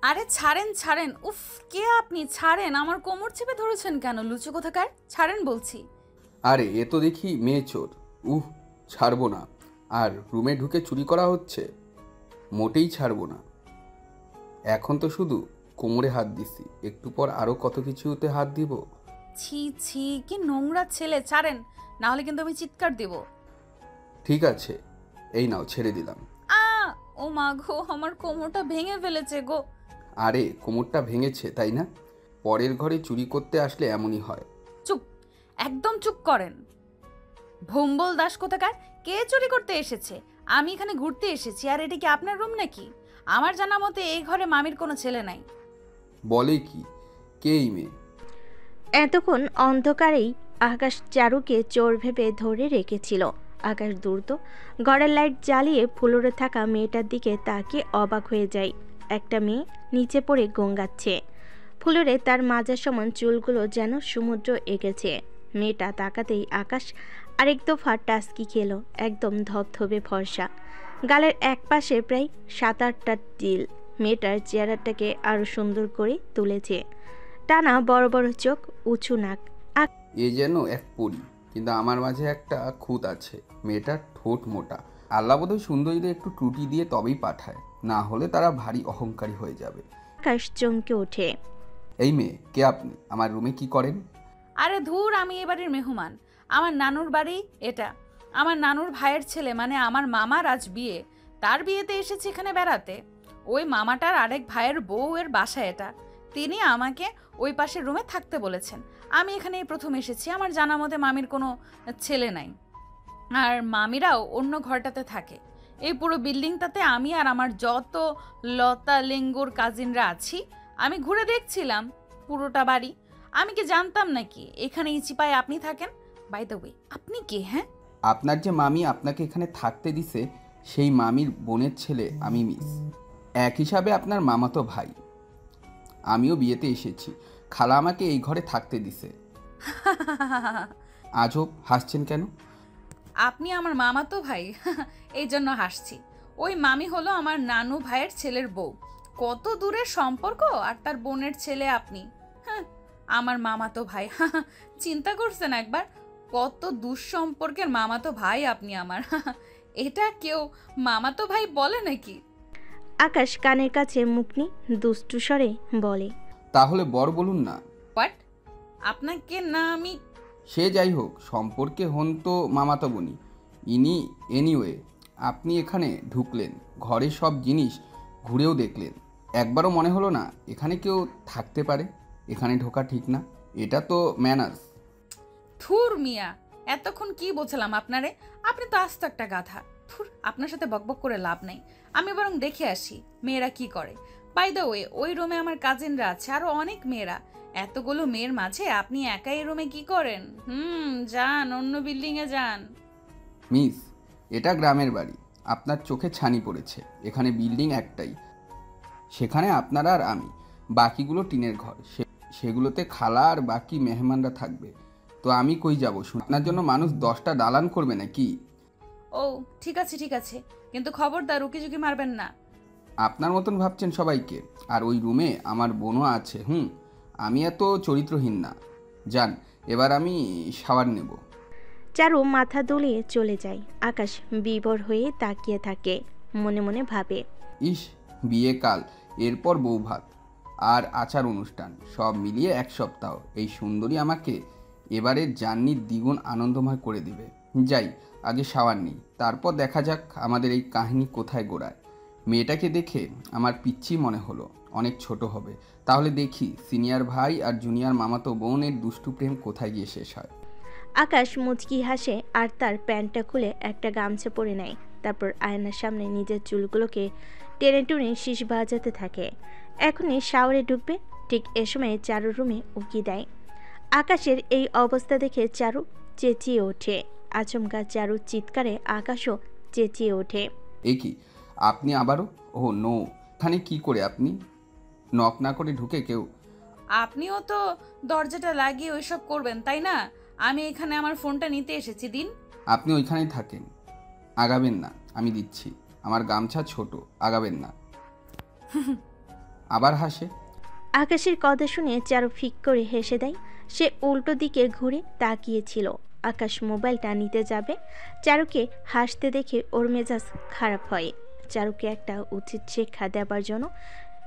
আরে ছাড়েন ছাড়েন, উফ কে আপনি? ছাড়েন, আমার কোমর চেপে ধরেছেন কেন লুচু কোথাকার? ছাড়েন বলছি। আরে এ তো দেখি মেয়ে চোর। ছাড়বো না। আর রুমে ঢুকে চুরি করা হচ্ছে, মোটেই ছাড়বো না। এখন তো শুধু কোমরে হাত দিছি, একটু পর আরো কত কিছুতে হাত দিব। ছি ছি, কি নোংরা ছেলে! ছাড়েন, না হলে কিন্তু আমি চিৎকার দেব। ঠিক আছে, এই নাও ছেড়ে দিলাম। আ ও মা গো, আমার কোমরটা ভেঙে ফেলেছে গো। আরে কোমরটা ভেঙেছে তাই না? পরের ঘরে চুরি করতে আসলে এমনই হয়। চুপ, একদম চুপ করেন। ভোম্বল দাস কোথাকার! কে চুরি করতে এসেছে? আমি এখানে ঘুরতে এসেছি, আর এটা কি আপনার রুম নাকি? আমার জানা মতে এই ঘরে মামির কোনো ছেলে নাই। বলে কি? কে এই মেয়ে? এতক্ষণ অন্ধকারেই আকাশ চারুকে চোর ভেবে ধরে রেখেছিল। আকাশ দ্রুত ঘরের লাইট জ্বালিয়ে ফ্লোরে থাকা মেয়েটার দিকে তাকিয়ে অবাক হয়ে যায়। একটা মেয়ে নিচে পড়ে গঙ্গাচ্ছে। ফ্লোরে তার মাজার সমান চুলগুলো যেন সমুদ্র এঁকেছে। মেয়েটা তাকাতেই আকাশ আরেক দফা টাস্কি খেলো। একদম ধবধবে ফর্সা, গালের এক পাশে প্রায় 7-8টা তিল মেয়েটার চেহারাটাকে আরো সুন্দর করে তুলেছে। টানা বড় বড় চোখ, উঁচু নাক। এ যেন এক পরী, কিন্তু আমার মাঝে একটা খুঁত আছে। মেয়েটার ঠোঁট মোটা। আল্লাহ বোধহয় সুন্দরীদের একটু ত্রুটি দিয়ে তবেই পাঠায়, না হলে তারা ভারী অহংকারী হয়ে যাবে। আকাশ চমকে ওঠে। এই মেয়ে কে আপনি? আমার রুমে কি করেন? আরে ধুর, আমি এ বাড়ির মেহমান। আমার নানুর বাড়ি এটা। আমার নানুর ভাইয়ের ছেলে, মানে আমার মামার আজ বিয়ে। তার বিয়েতে এসেছি এখানে বেড়াতে। ওই মামাটার আরেক ভাইয়ের বউয়ের বাসা এটা। তিনি আমাকে ওই পাশের রুমে থাকতে বলেছেন। আমি এখানে এই প্রথম এসেছি। আমার জানা মতে মামির কোনো ছেলে নাই, আর মামিরাও অন্য ঘরটাতে থাকে। এই পুরো বিল্ডিংটাতে আমি আর আমার যত লতা লেঙ্গুর কাজিনরা আছি। আমি ঘুরে দেখছিলাম পুরোটা বাড়ি। আমি কি জানতাম নাকি এখানে ইচিপায় আপনি থাকেন? বাই দ্য ওয়ে, আপনি কে? হ্যাঁ, আপনার যে মামি আপনাকে এখানে থাকতে দিছে, সেই মামির বোনের ছেলে আমি, মিস। এক হিসাবে আপনার মামাতো ভাই। আমিও বিয়েতে এসেছি, খালা আমাকে এই ঘরে থাকতে দিছে। আজব, হাসছেন কেন? আপনি আমার মামাতো ভাই? এই জন্য হাসছি। ওই মামি হলো আমার নানু ভাইয়ের ছেলের বউ। কত দূরের সম্পর্ক, আর তার বোনের ছেলে আপনি। হ্যাঁ, আমার মামাতো ভাই। চিন্তা করছেন একবার, কত দুঃসম্পর্কের মামাতো ভাই আপনি আমার। এটা কেউ মামাতো ভাই বলে নাকি? আকাশ কানের কাছে মুখ নিয়ে দুষ্টু স্বরে বলে, তাহলে বর বলুন না। হোয়াট? আপনাকে না আমি... সে যাই হোক, সম্পর্কে হন তো মামাতো বোনি। এনিওয়ে, আপনি এখানে ঢুকলেন, ঘরের সব জিনিস ঘুরেও দেখলেন, একবারও মনে হলো না এখানে কেউ থাকতে পারে? এখানে ঢোকা ঠিক না, এটা তো ম্যানার্স। থুর মিয়া, এতক্ষণ কি বলছিলাম আপনারে? আপনি তো আস্ত একটা গাধা। থুর, আপনার সাথে বকবক করে লাভ নাই। আমি বরং দেখে আসি মেয়েরা কি করে। বাই দ্য ওয়ে, ওই রুমে আমার কাজিনরা আছে, আরো অনেক মেয়েরা। এতগুলো মেয়ের মাঝে আপনি একাই রুমে কি করেন? যান, অন্য বিল্ডিং এ যান। মিস, এটা গ্রামের বাড়ি, আপনার চোখে ছানি পড়েছে। এখানে বিল্ডিং একটাই, সেখানে আপনারা আর আমি, বাকিগুলো টিনের ঘর। সেগুলোতে খালা আর বাকি মেহমানরা থাকবে। তো আমি কই যাব? আপনার জন্য মানুষ 10টা দালান করবে নাকি? ও ঠিক আছে ঠিক আছে, কিন্তু খবরদার উকিঝুঁকি মারবেন না। আপনার মতন ভাবছেন সবাইকে। আর ওই রুমে আমার বোনও আছে। আমি এত চরিত্রহীন না। যান, এবার আমি শাওয়ার নেব। চারু মাথা দুলিয়ে চলে যায়। আকাশ বিভোর হয়ে তাকিয়ে থাকে, মনে মনে ভাবে, ইস, বিয়ে কাল, এরপর বউ ভাত আর আচার অনুষ্ঠান, সব মিলিয়ে 1 সপ্তাহ। এই সুন্দরী আমাকে এবারের জার্নির দ্বিগুণ আনন্দময় করে দিবে। যাই, আগে শাওয়ার নিই, তারপর দেখা যাক আমাদের এই কাহিনী কোথায় গোড়ায়। মেয়েটাকে দেখে আমার পিচ্ছি মনে হলো, অনেক ছোট হবে। তাহলে দেখি সিনিয়র ভাই আর জুনিয়র মামাতো বোনের দুষ্টু প্রেম কোথায় গিয়ে শেষ হয়। আকাশ মুচকি হাসে আর তার প্যান্টটা খুলে একটা গামছা পরে নেয়। তারপর আয়নার সামনে নিজের চুলগুলোকে টেনে টুনে শীষ বাজাতে থাকে। এখনই শাওয়ারে ঢুকবে। ঠিক এ সময় চারুর রুমে উকি দেয়। আকাশের এই অবস্থা দেখে চারু চেঁচিয়ে ওঠে। আচমকা চারুর চিৎকারে আকাশও চেঁচিয়ে ওঠে। এ কি, আপনি আবারও? ও নো, এখানে কি করে আপনি? নক না করে ঢুকে কেউ? আপনিও তো দরজাটা লাগিয়ে ওইসব করবেন তাই না? আমি এখানে আমার ফোনটা নিতে এসেছি, দিন। আপনি ওইখানেই থাকেন, আগাবেন না। আমি দিচ্ছি, আমার গামছা ছোট, আগাবেন না। আবার হাসে। আকাশের কথা শুনে চারু ফিক করে হেসে দেয়। সে উল্টো দিকে ঘুরে তাকিয়েছিল। আকাশ মোবাইলটা নিতে যাবে। চারুকে হাসতে দেখে ওর মেজাজ খারাপ হয়। চারুকে একটা উচিত শিক্ষা দেবার জন্য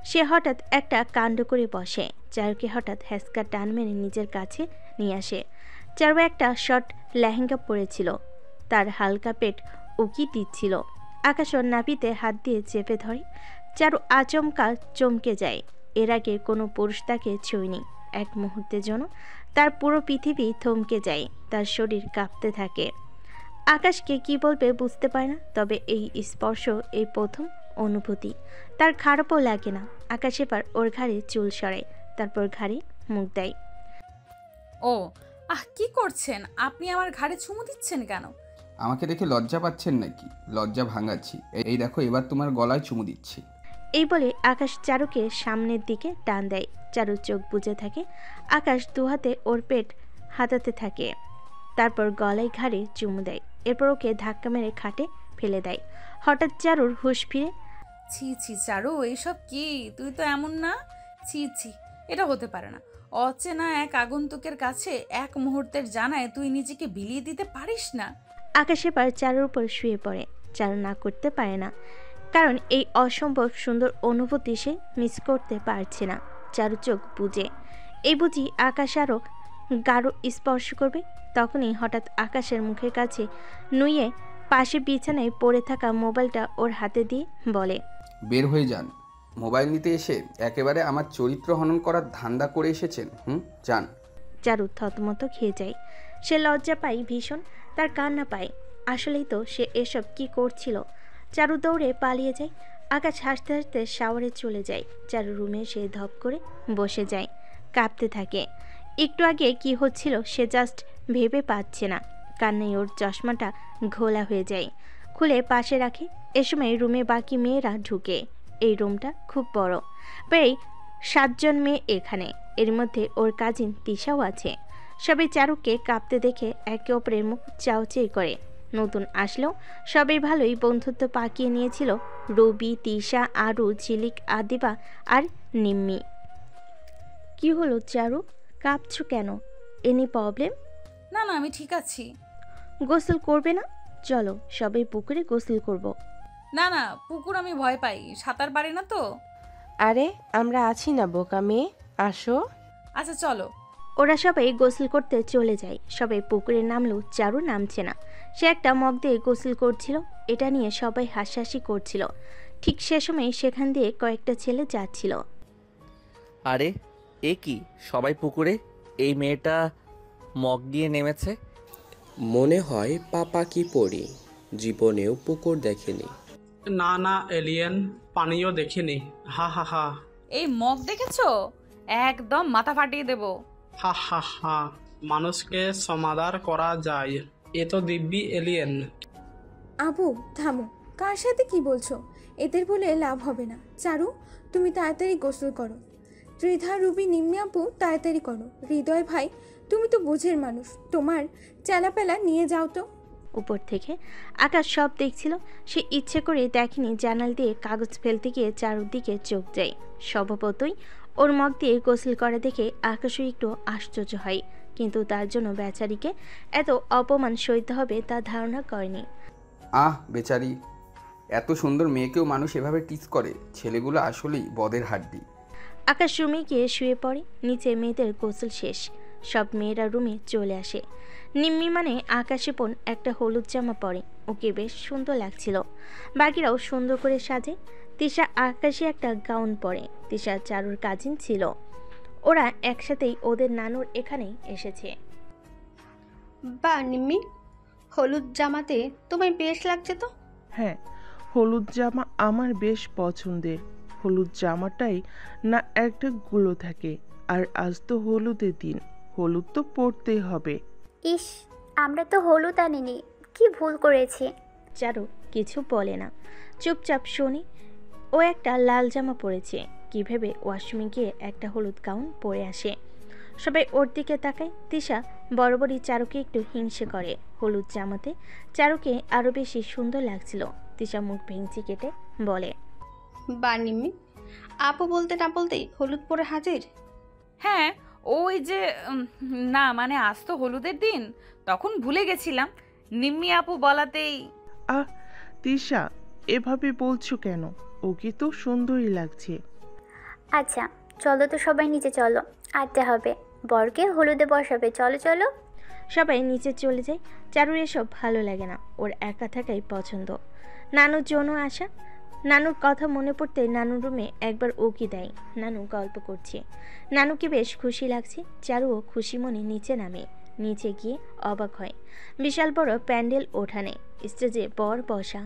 সে হঠাৎ একটা কাণ্ড করে বসে। চারুকে হঠাৎ হ্যাসকা টান মেরে নিজের কাছে নিয়ে আসে। চারু একটা শর্ট লেহেঙ্গা পরেছিল, তার হালকা পেট উকি দিচ্ছিল। আকাশ ওর নাভিতে হাত দিয়ে চেপে ধরে। চারু আচমকা চমকে যায়। এর আগে কোনো পুরুষ তাকে ছুঁয়নি। এক মুহূর্তের জন্য তার পুরো পৃথিবী থমকে যায়, তার শরীর কাঁপতে থাকে। আকাশকে কি বলবে বুঝতে পারে না, তবে এই স্পর্শ এই প্রথম অনুভূতি। তার খারাপও লাগে না। আকাশ এবার ওর ঘাড়ে চুল সরায়, তারপর ঘাড়ে মুখ দেয়। ও কি করছেন আপনি? আমার ঘাড়ে চুমু দিচ্ছেন কেন? আমাকে দেখে লজ্জা পাচ্ছেন নাকি? লজ্জা ভাঙাচ্ছি। এই দেখো, এবার তোমার গলায় চুমু দিচ্ছি। এই বলে আকাশ চারুকে সামনের দিকে টান দেয়। চারু চোখ বুজে থাকে। আকাশ দুহাতে ওর পেট হাতাতে থাকে, তারপর গলায় ঘাড়ে চুমু দেয়। এরপর ওকে ধাক্কা মেরে খাটে ফেলে দেয়। হঠাৎ চারুর হুঁশ ফিরে। ছি ছি চারু, এইসব কি? তুই তো এমন না। ছি ছি, এটা হতে পারে না। অচেনা এক আগন্তুকের কাছে এক মুহূর্তের জানায় তুই নিজেকে বিলিয়ে দিতে পারিস না। আকাশ এবার চারুর উপর শুয়ে পড়ে। চারু না করতে পারে না, কারণ এই অসম্ভব সুন্দর অনুভূতি সে মিস করতে পারছে না। চারু চোখ বুজে। এই বুঝি আকাশ আরও গাঢ় স্পর্শ করবে। তখনই হঠাৎ আকাশের মুখের কাছে নুয়ে পাশে বিছানায় পড়ে থাকা মোবাইলটা ওর হাতে দিয়ে বলে, বের হয়ে যান। মোবাইল নিতে এসে একেবারে আমার চরিত্র হনন করার ধান্দা করে এসেছেন। যান। চারু থতমত খেয়ে যায়। সে লজ্জা পায় ভীষণ, তার কান্না পায়। আসলেই তো সে এসব কি করছিল। চারু দৌড়ে পালিয়ে যায়। আকাশ হাসতে হাসতে শাওয়ারে চলে যায়। চারু রুমে সে ধপ করে বসে যায়, কাঁপতে থাকে। একটু আগে কি হচ্ছিল সে জাস্ট ভেবে পাচ্ছে না। কান্নায় ওর চশমাটা ঘোলা হয়ে যায়, খুলে পাশে রাখে। এ সময় রুমে বাকি মেয়েরা ঢুকে। এই রুমটা খুব বড়, প্রায় 7 জন মেয়ে এখানে। এর মধ্যে ওর কাজিন তিশাও আছে। সবাই চারুকে কাঁপতে দেখে একে অপরের মুখ চাওচেই করে। নতুন আসলেও সবাই ভালোই বন্ধুত্ব পাকিয়ে নিয়েছিল। রবি, তিশা, আরু, ঝিলিক, আদিবা আর নিম্মি। কি হলো চারু, কাঁপছো কেন? Any problem? না না, আমি ঠিক আছি। গোসল করবে না? চলো সবাই পুকুরে গোসল করব। না না, পুকুর আমি ভয় পাই, সাঁতার পারি না তো। আরে আমরা আছি না বোকা মেয়ে, আসো। আচ্ছা চলো। ওরা সবাই গোসল করতে চলে যায়। সবাই পুকুরে নামলেও চারু নামছে না। সে একটা মগ দিয়ে গোসল করছিল। এটা নিয়ে সবাই হাসাহাসি করছিল। ঠিক সে সময় সেখান দিয়ে কয়েকটা ছেলে যাচ্ছিল। আরে এ কি, সবাই পুকুরে? এই মেয়েটা মগ দিয়ে নেমেছে। মনে হয় পাপা কি পড়ি, জীবনেও পুকুর দেখেনি। না না, এলিয়েন পানিও দেখিনি। হা হা হা। এই মগ দেখেছো? একদম মাথা ফাটিয়ে দেব। হা হা হা। মানুষকে সমাদার করা যায়, এ তো দিব্যি এলিয়েন। আবু থামো, কার সাথে কি বলছো? এদের বলে লাভ হবে না। চারু, তুমি তাড়াতাড়ি গোসল করো। ত্রিধা, রুবি, নিম্মি আপু তাড়াতাড়ি করো। হৃদয় ভাই, তুমি তো বুঝের মানুষ, তোমার চেলাপেলা নিয়ে যাও তো। উপর থেকে আকাশ সব দেখছিল। সে ইচ্ছে করে দেখেনি। জানাল দিয়ে কাগজ ফেলতে গিয়ে চারুদিকে চোখ যায়। স্বভাবতই ওর মগ দিয়ে গোসল করা দেখে আকাশও একটু আশ্চর্য হয়, কিন্তু তার জন্য বেচারিকে এত অপমান সইতে হবে তা ধারণা করেনি। বেচারি, এত সুন্দর মেয়েকেও মানুষ এভাবে টিজ করে। ছেলেগুলো আসলেই বদের হাড্ডি। আকাশ রুমে গিয়ে শুয়ে পড়ে। নিচে মেয়েদের গোসল শেষ, সব মেয়েরা রুমে চলে আসে। নিম্মি মানে আকাশে বোন একটা হলুদ জামা পরে, ওকে বেশ সুন্দর লাগছিল। বাকিরাও সুন্দর করে সাজে। তিশা আকাশে একটা গাউন পরে। তিশা চারুর কাজিন ছিল। ওরা একসাথেই ওদের নানুর এখানে এসেছে। বা নিম্মি, হলুদ জামাতে তোমায় বেশ লাগছে তো। হ্যাঁ, হলুদ জামা আমার বেশ পছন্দের। হলুদ জামাটাই না একটা গুলো থাকে, আর আজ তো হলুদের দিন, হলুদ তো পরতেই হবে। ইস, আমরা তো হলুদ আনিনি, কি ভুল করেছি। চারু কিছু বলে না, চুপচাপ শোনে। ও একটা লাল জামা পরেছে, কি ভেবে ওয়াশরুমে গিয়ে একটা হলুদ গাউন পরে আসে। সবাই ওর দিকে তাকায়। তিশা বরাবরই চারুকে একটু হিংসে করে। হলুদ জামাতে চারুকে আরও বেশি সুন্দর লাগছিল। তিশা মুখ ভেঙচি কেটে বলে, বা নিম্মি, আপু বলতে না বলতেই হলুদ পরে হাজির। হ্যাঁ, ওই যে না মানে আজ তো হলুদের দিন, তখন ভুলে গেছিলাম। নিম্মি আপু বলাতেই। আহ তিশা, এভাবে বলছো কেন? ওকে তো সুন্দরই লাগছে। আচ্ছা চলো তো সবাই নিচে চলো, আড্ডা হবে, বরকে হলুদে বসাবে, চলো চলো। সবাই নিচে চলে যায়। চারুর এসব ভালো লাগে না, ওর একা থাকাই পছন্দ। নানুর জন্য আসা। নানুর কথা মনে পড়তে নানুর রুমে একবার উকি দেয়। নানু গল্প করছে। নানুকে বেশ খুশি লাগছে। চারুও খুশি মনে নিচে নামে। নিচে গিয়ে অবাক হয়। বিশাল বড় প্যান্ডেল ওঠানে, স্টেজে বর বসা,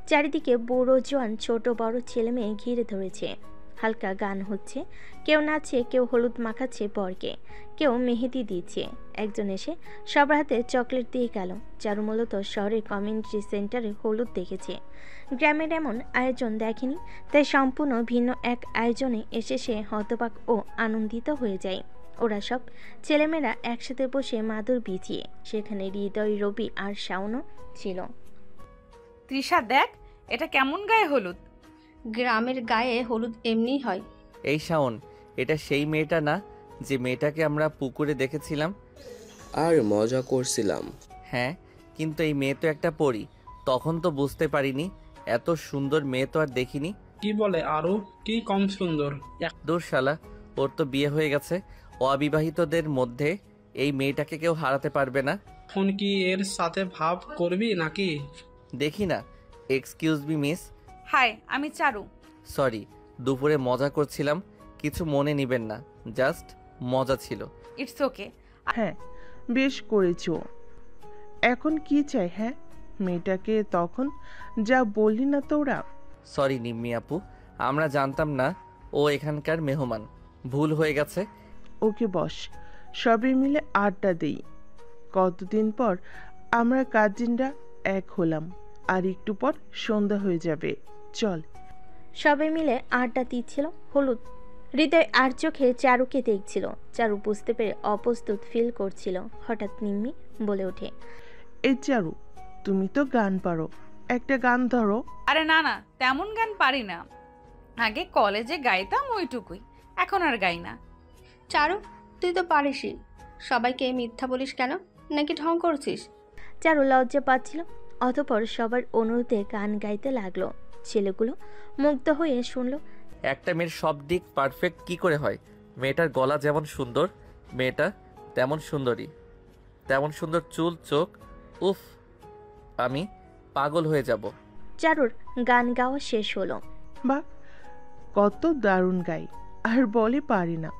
চারিদিকে বুড়ো জোয়ান ছোট বড় ছেলে মেয়ে ঘিরে ধরেছে। হালকা গান হচ্ছে, কেউ নাচছে, কেউ হলুদ মাখাচ্ছে বরকে, কেউ মেহেদি দিচ্ছে। একজন এসে সবার হাতে চকলেট দিয়ে গেল। চারু মূলত শহরের কমিউনিটি সেন্টারে হলুদ দেখেছে, গ্রামের এমন আয়োজন দেখেনি, তাই সম্পূর্ণ ভিন্ন এক আয়োজনে এসে সে হতবাক ও আনন্দিত হয়ে যায়। ওরা সব ছেলেমেয়েরা একসাথে বসে মাদুর বিছিয়ে, সেখানে হৃদয়, রবি আর শাওনও ছিল। তৃষা দেখ, এটা কেমন গায়ে হলুদ। গ্রামের গায়ে হলুদ এমনিই হয়। এই শাওন, এটা সেই মেয়েটা না যে মেয়েটাকে আমরা পুকুরে দেখেছিলাম? আর মজা করছিলাম। হ্যাঁ, কিন্তু এই মেয়ে তো একটা পরী। তখন তো বুঝতে পারিনি, এত সুন্দর মেয়ে তো আর দেখিনি। কি বলে আরো কি কম সুন্দর? দূর শালা, ওর তো বিয়ে হয়ে গেছে। অবিবাহিতদের মধ্যে এই মেয়েটাকে কেউ হারাতে পারবে না। এখন কি এর সাথে ভাব করবি নাকি? দেখি না। Excuse me miss. হাই, আমি চারু। সরি, দুপুরে মজা করছিলাম, কিছু মনে নিবেন না, জাস্ট মজা ছিল। It's okay. হ্যাঁ, বেশ করেছো। এখন কি চাই? হ্যাঁ, মেয়েটাকে তখন যা বললি না তোরা। সরি নিম্মি আপু, আমরা জানতাম না ও এখানকার মেহমান, ভুল হয়ে গেছে। ওকে বস, সবাই মিলে আড্ডা দেই। কতদিন পর আমরা কাজিনরা এক হলাম, আর একটু পর সন্ধ্যা হয়ে যাবে। চল। সবাই মিলে আড্ডা দিচ্ছিল। হলুদ হৃদয় আর চোখে চারুকে দেখছিল। চারু বুঝতে পেরে অপ্রস্তুত ফিল করছিল। হঠাৎ নিম্মি বলে ওঠে, এই চারু, তুমি তো গান পারো, একটা গান ধরো। আরে না না, তেমন গান পারি না, আগে কলেজে গাইতাম ওইটুকুই, এখন আর গাই না। চারু, তুই তো পারিসই, সবাইকে মিথ্যা বলিস কেন? নাকি ঢং করছিস? চারু লজ্জা পাচ্ছিল। অতঃপর সবার অনুরোধে গান গাইতে লাগলো। ছেলেগুলো মুগ্ধ হয়ে শুনলো। একটা মেয়ের সব দিক পারফেক্ট কি করে হয়? মেয়েটার গলা যেমন সুন্দর, মেয়েটা তেমন সুন্দরী, তেমন সুন্দর চুল, চোখ, উফ, আমি পাগল হয়ে যাব। চারুর গান গাওয়া শেষ হলো। বা কত দারুণ গাই, আর বলে পারি না।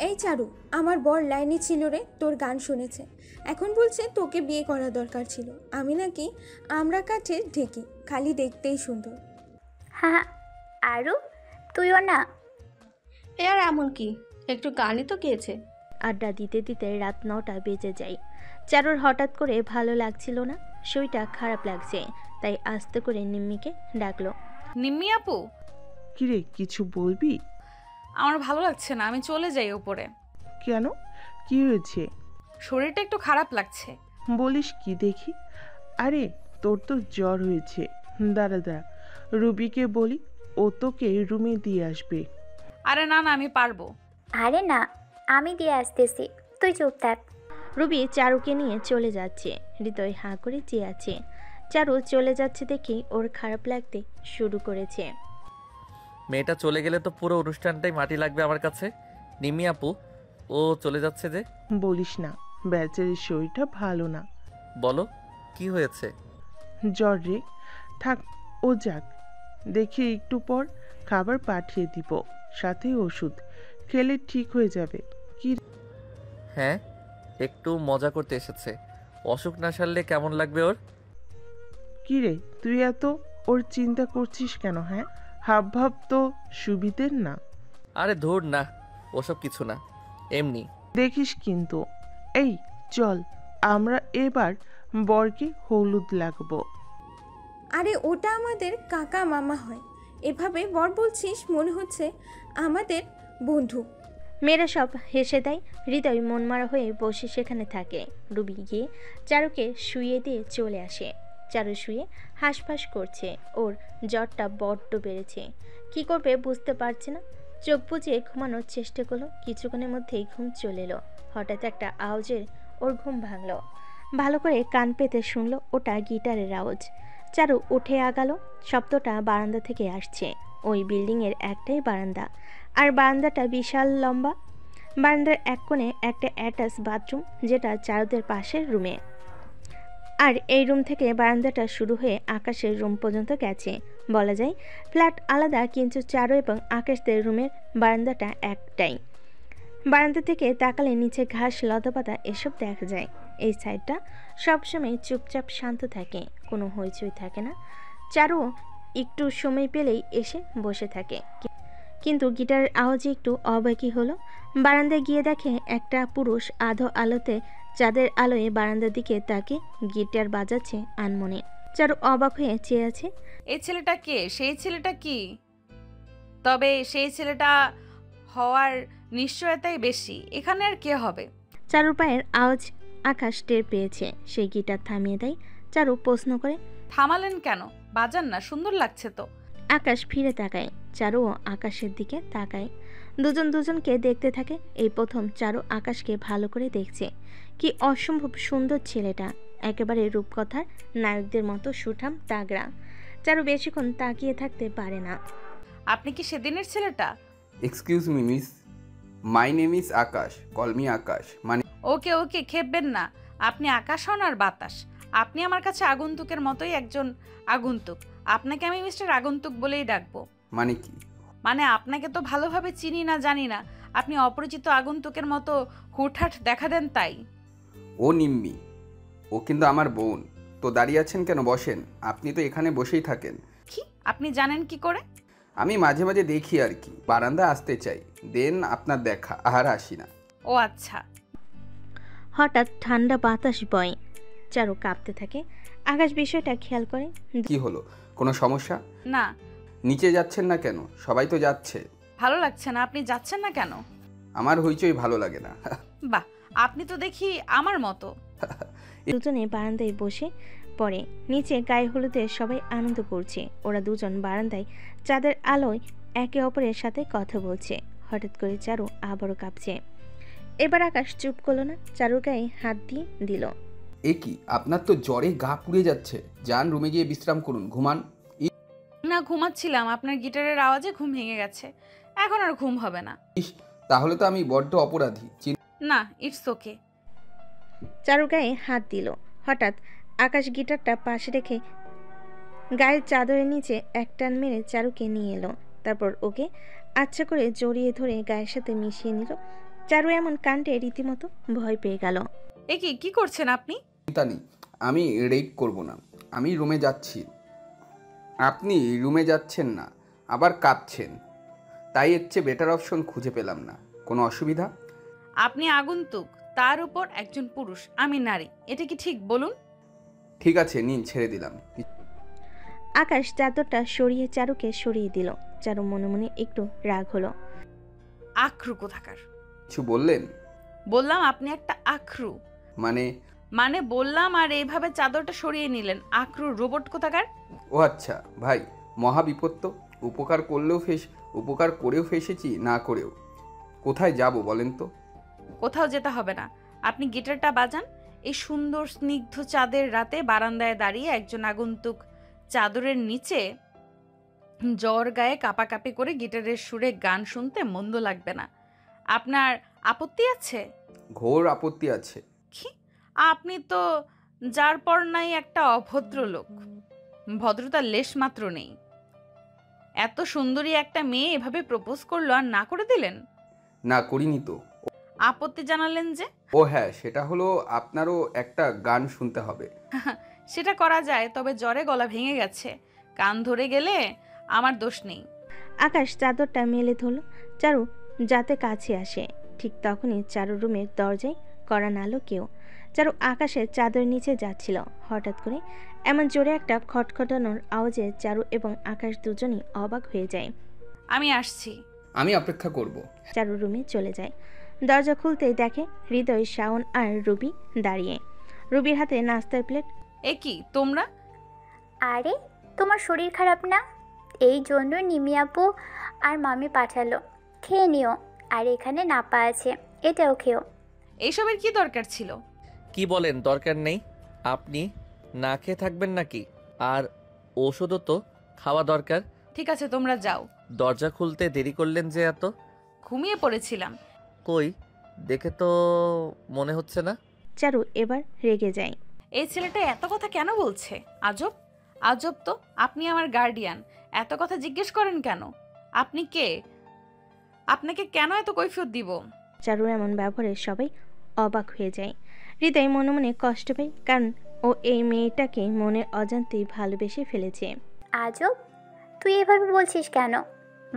এই চারু, আমার বর লাইনে ছিল রে, তোর গান শুনেছে, এখন বলছে তোকে বিয়ে করা দরকার ছিল। আমি নাকি আমরা কাঠের ঢেকি, খালি দেখতেই সুন্দর। হ্যাঁ, আরও তুইও না। এ আর এমন কি, একটু গানই তো গেয়েছে। আড্ডা দিতে দিতে রাত 9টা বেজে যায়। চারুর হঠাৎ করে ভালো লাগছিল না, শরীরটা খারাপ লাগছে, তাই আস্তে করে নিম্মিকে ডাকলো। নিম্মি আপু, কিরে, কিছু বলবি? আমার ভালো লাগছে না, আমি চলে যাই উপরে। কেন, কি হয়েছে? শরীরটা একটু খারাপ লাগছে। বলিস কি দেখি? আরে তোর তো জ্বর হয়েছে। দাঁড়া দাঁড়া, রুবিকে বলি, ও তোকে রুমে দিয়ে আসবে। আরে না না, আমি পারবো। আরে না, আমি দিয়ে আসতেছি, তুই চুপ থাক। রুবি চারুকে নিয়ে চলে যাচ্ছে। হৃদয় হাঁ করে চেয়ে আছে। চারু চলে যাচ্ছে দেখে ওর খারাপ লাগতে শুরু করেছে। মেয়েটা চলে গেলে তো পুরো অনুষ্ঠানটাই মাটি লাগবে আমার কাছে। নিম্মি আপু, ও চলে যাচ্ছে যে? বলিস না, বেচারির শরীরটা ভালো না। বলো, কি হয়েছে? জ্বর রে। থাক, ও যাক, দেখি একটু পর খাবার পাঠিয়ে দিব, সাথে ওষুধ খেলে ঠিক হয়ে যাবে। কি? হ্যাঁ, একটু মজা করতে এসেছে। অসুখ না সারলে কেমন লাগবে ওর? কি রে, তুই এত ওর চিন্তা করছিস কেন? হ্যাঁ, হাব ভাব তো সুবিধের না। আরে ধুর না, ওসব কিছু না, এমনি। দেখিস কিন্তু। এই চল, আমরা এবার বরকে হলুদ লাগবো। আরে ওটা আমাদের কাকা মামা হয়, এভাবে বর বলছিস মনে হচ্ছে আমাদের বন্ধু। মেয়েরা সব হেসে দেয়। হৃদয় মনমারা হয়ে বসে সেখানে থাকে। রুবি গিয়ে চারুকে শুইয়ে দিয়ে চলে আসে। চারু শুয়ে হাঁসফাঁস করছে। ওর জ্বরটা বড্ড বেড়েছে, কি করবে বুঝতে পারছে না। চোখ বুজিয়ে ঘুমানোর চেষ্টা করলো, কিছুক্ষণের মধ্যেই ঘুম চলে এলো। হঠাৎ একটা আওয়াজের ওর ঘুম ভাঙলো। ভালো করে কান পেতে শুনলো, ওটা গিটারের আওয়াজ। চারু উঠে আগালো, শব্দটা বারান্দা থেকে আসছে। ওই বিল্ডিংয়ের একটাই বারান্দা, আর বারান্দাটা বিশাল লম্বা। বারান্দার এক কোণে একটা অ্যাটাচ বাথরুম, যেটা চারুদের পাশের রুমে। আর এই রুম থেকে বারান্দাটা শুরু হয়ে আকাশের রুম পর্যন্ত গেছে। বলা যায় ফ্ল্যাট আলাদা, কিন্তু চারু এবং আকাশদের রুমের বারান্দাটা একটাই। বারান্দা থেকে তাকালে নিচে ঘাস, লতাপাতা এসব দেখা যায়। এই সাইডটা সবসময় চুপচাপ শান্ত থাকে, কোনো হইচই থাকে না। চারু একটু সময় পেলেই এসে বসে থাকে, কিন্তু গিটারের আওয়াজে একটু অবাকই হলো। বারান্দায় গিয়ে দেখে একটা পুরুষ আধো আলোতে, চাঁদের আলোয় বারান্দার দিকে তাকে গিটার বাজাচ্ছে আনমনে। চারু অবাক হয়ে চেয়ে আছে। এই ছেলেটা কে? সেই ছেলেটা কি? তবে সেই ছেলেটা হওয়ার নিশ্চয়তাই বেশি। এখানে আর কে হবে? চারুর পায়ের আওয়াজ আকাশ টের পেয়েছে, সেই গিটার থামিয়ে দেয়। চারু প্রশ্ন করে, থামালেন কেন? বাজান না, সুন্দর লাগছে তো। আকাশ ফিরে তাকায়, চারুও আকাশের দিকে তাকায়। দুজন দুজনকে দেখতে থাকে। এই প্রথম চারু আকাশকে ভালো করে দেখছে। কি অসম্ভব সুন্দর ছেলেটা, একেবারে রূপকথার নায়কদের মতো সুঠাম তাগড়া। চারু বেশিক্ষণ তাকিয়ে থাকতে পারে না। আপনি কি সেদিনের ছেলেটা? Excuse me miss, my name is Akash, call me Akash. মানে ওকে ওকে, খেপবেন না। আপনি আকাশ হন আর বাতাস। আপনি আমার কাছে আগন্তুকের মতোই একজন আগন্তুক। আপনাকে আমি মিস্টার আগন্তুক বলেই ডাকবো। মানে কি? মানে আপনাকে তো ভালোভাবে চিনি না, জানি না। আপনি অপরিচিত আগন্তুকের মতো হুটহাট দেখা দেন, তাই। ও নিম্মি, ও কিন্তু আমার বোন। তো দাঁড়িয়ে আছেন কেন? বসেন। আপনি তো এখানে বসেই থাকেন। কি? আপনি জানেন কি করে? আমি মাঝে মাঝে দেখি আর কি, বারান্দা আসতে চাই, দেন আপনার দেখা, আর আসি না। ও আচ্ছা। হঠাৎ ঠান্ডা বাতাস বয়, চারু কাঁপতে থাকে। আকাশ বিষয়টা খেয়াল করে। কি হলো, কোনো সমস্যা? না। নিচে যাচ্ছেন না কেন? সবাই তো যাচ্ছে। ভালো লাগছে না। আপনি যাচ্ছেন না কেন? আমার হইচই ভালো লাগে না। বাহ, আপনি তো দেখি আমার মতো। দুজনে বারান্দায় বসে পড়ে। নিচে গায়ে হলুদে সবাই আনন্দ করছে। ওরা দুজন বারান্দায় চাঁদের আলোয় একে অপরের সাথে কথা বলছে। হঠাৎ করে চারু আবারও কাঁপছে। এবার আকাশ চুপ করলো না, চারুর গায়ে হাত দিয়ে দিল। এ কি, আপনার তো জ্বরে গা পুড়ে যাচ্ছে। যান রুমে গিয়ে বিশ্রাম করুন, ঘুমান। না, ঘুমাচ্ছিলাম। আপনার গিটারের আওয়াজে ঘুম ভেঙে গেছে। এখন আর ঘুম হবে না। ইস, তাহলে তো আমি বড্ড অপরাধী। না, ইটস ওকে। চারু গায়ে হাত দিল। হঠাৎ আকাশ গিটারটা পাশে রেখে গায়ের চাদরের নিচে এক টান মেরে চারুকে নিয়ে এলো। তারপর ওকে আচ্ছা করে জড়িয়ে ধরে গায়ের সাথে মিশিয়ে নিল। চারু এমন কাণ্ডে রীতিমতো ভয় পেয়ে গেল। এ কি, কি করছেন আপনি? চিন্তা নেই, আমি রেপ করব না। আমি রুমে যাচ্ছি। আপনি রুমে যাচ্ছেন না, আবার কাঁপছেন। তাই এর চেয়ে বেটার অপশন খুঁজে পেলাম না। কোনো অসুবিধা? আপনি আগন্তুক, তার উপর একজন পুরুষ, আমি নারী। এটা কি ঠিক বলুন? ঠিক আছে, নিন, ছেড়ে দিলাম। আকাশ চাদরটা সরিয়ে চারুকে সরিয়ে দিল। চারু মনে মনে একটু রাগ হলো। আখরু কোথাকার! কিছু বললেন? বললাম আপনি একটা আখরু। মানে বললাম, আর এইভাবে চাদরটা সরিয়ে নিলেন। আখরু রোবট কোথাকার! ও আচ্ছা ভাই, মহা বিপদ তো। উপকার করেও ফেসেছি, না করেও। কোথায় যাব বলেন তো? কোথাও যেতে হবে না। আপনি গিটারটা বাজান। এই সুন্দর স্নিগ্ধ চাঁদের রাতে বারান্দায় দাঁড়িয়ে একজন আগন্তুক চাদরের নিচে জ্বর গায়ে কাঁপাকাঁপি করে গিটারের সুরে গান শুনতে মন্দ লাগবে না। আপনার আপত্তি আছে? ঘোর আপত্তি আছে। কি? আপনি তো যার পর নাই একটা অভদ্র লোক। ভদ্রতার লেশ মাত্র নেই। এত সুন্দরী একটা মেয়ে এভাবে প্রপোজ করলো আর না করে দিলেন? না, করিনি তো। আপত্তি জানালেন যে? ও হ্যাঁ, সেটা হলো আপনারও একটা গান শুনতে হবে। সেটা করা যায়, তবে জ্বরে গলা ভেঙে গেছে। কান ধরে গেলে আমার দোষ নেই। আকাশ চাদরটা মেলে ধরল চারু যাতে কাছে আসে। ঠিক তখনই চারু রুমের দরজায় কড়া নাড়ল কেউ। চারু আকাশের চাদর নিচে যাচ্ছিল। হঠাৎ করে এমন জোরে একটা খটখটানোর আওয়াজে চারু এবং আকাশ দুজনই অবাক হয়ে যায়। আমি আসছি। আমি অপেক্ষা করব। চারু রুমে চলে যায়। দরজা খুলতেই দেখে হৃদয়, শাওন আর রুবি দাঁড়িয়ে। রুবির হাতে নাস্তার প্লেট। এ কি তোমরা? আরে তোমার শরীর খারাপ না? এই জন্য নিমি আপু আর মামি পাঠালো। খেয়ে নিও। আর এখানে নাপা আছে, এটাও খেও। এইসবের কি দরকার ছিল? কি বলেন দরকার নেই? আপনি না খেয়ে থাকবেন নাকি? আর ওষুধও তো খাওয়া দরকার। ঠিক আছে, তোমরা যাও। দরজা খুলতে দেরি করলেন যে এত? ঘুমিয়ে পড়েছিলাম। কই, দেখে তো মনে হচ্ছে না। চারু এবার রেগে যায়। এই ছেলেটা এত কথা কেন বলছে? আজব আজব তো। আপনি আমার গার্ডিয়ান, এত কথা জিজ্ঞেস করেন কেন? আপনি কে? আপনাকে কেন এত কৈফিয়ত দিব? চারুর এমন ব্যবহারে সবাই অবাক হয়ে যায়। হৃদয় মনে মনে কষ্ট পায়, কারণ ও এই মেয়েটাকে মনের অজান্তেই ভালোবেসে ফেলেছে। আজব, তুই এভাবে বলছিস কেন?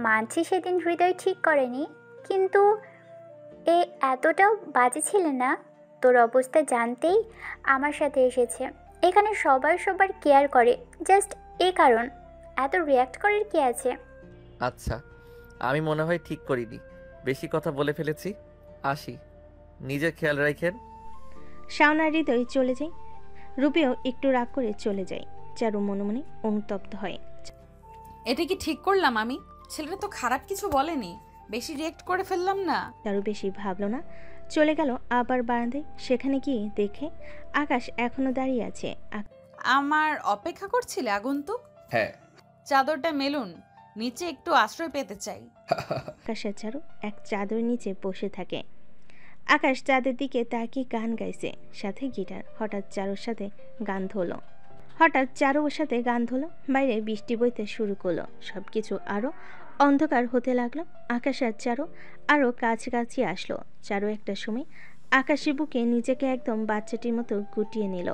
মানছি সেদিন হৃদয় ঠিক করেনি, কিন্তু এ এতটাও বাজে ছিল না। তোর অবস্থা জানতেই আমার সাথে এসেছে। এখানে সবাই সবার কেয়ার করে, জাস্ট এই কারণ। এত রিয়্যাক্ট করার কি আছে? আচ্ছা, আমি মনে হয় ঠিক করিনি, বেশি কথা বলে ফেলেছি। আসি, নিজের খেয়াল রাখেন। শাওনা হৃদয় চলে যায়। রূপেও একটু রাগ করে চলে যায়। চারু মনে মনে অনুতপ্ত হয়। এটা কি ঠিক করলাম আমি? ছেলেটা তো খারাপ কিছু বলেনি, বেশি রিয়েক্ট করে ফেললাম না? চারু বেশি ভাবলো না, চলে গেল আবার বারান্দায়। সেখানে গিয়ে দেখে আকাশ এখনো দাঁড়িয়ে আছে। আমার অপেক্ষা করছিলে আগন্তুক? হ্যাঁ। চাদরটা মেলুন, নিচে একটু আশ্রয় পেতে চাই। আকাশের চারু এক চাদর নিচে বসে থাকে। আকাশ চাঁদের দিকে তাকিয়ে গান গাইছে, সাথে গিটার। হঠাৎ চারুর সাথে গান ধরলো। বাইরে বৃষ্টি বইতে শুরু করলো। সবকিছু আরো অন্ধকার হতে লাগলো। আকাশ আর চারু আরো কাছাকাছি আসলো। চারু একটা সময় আকাশের বুকে নিজেকে একদম বাচ্চাটির মতো গুটিয়ে নিল।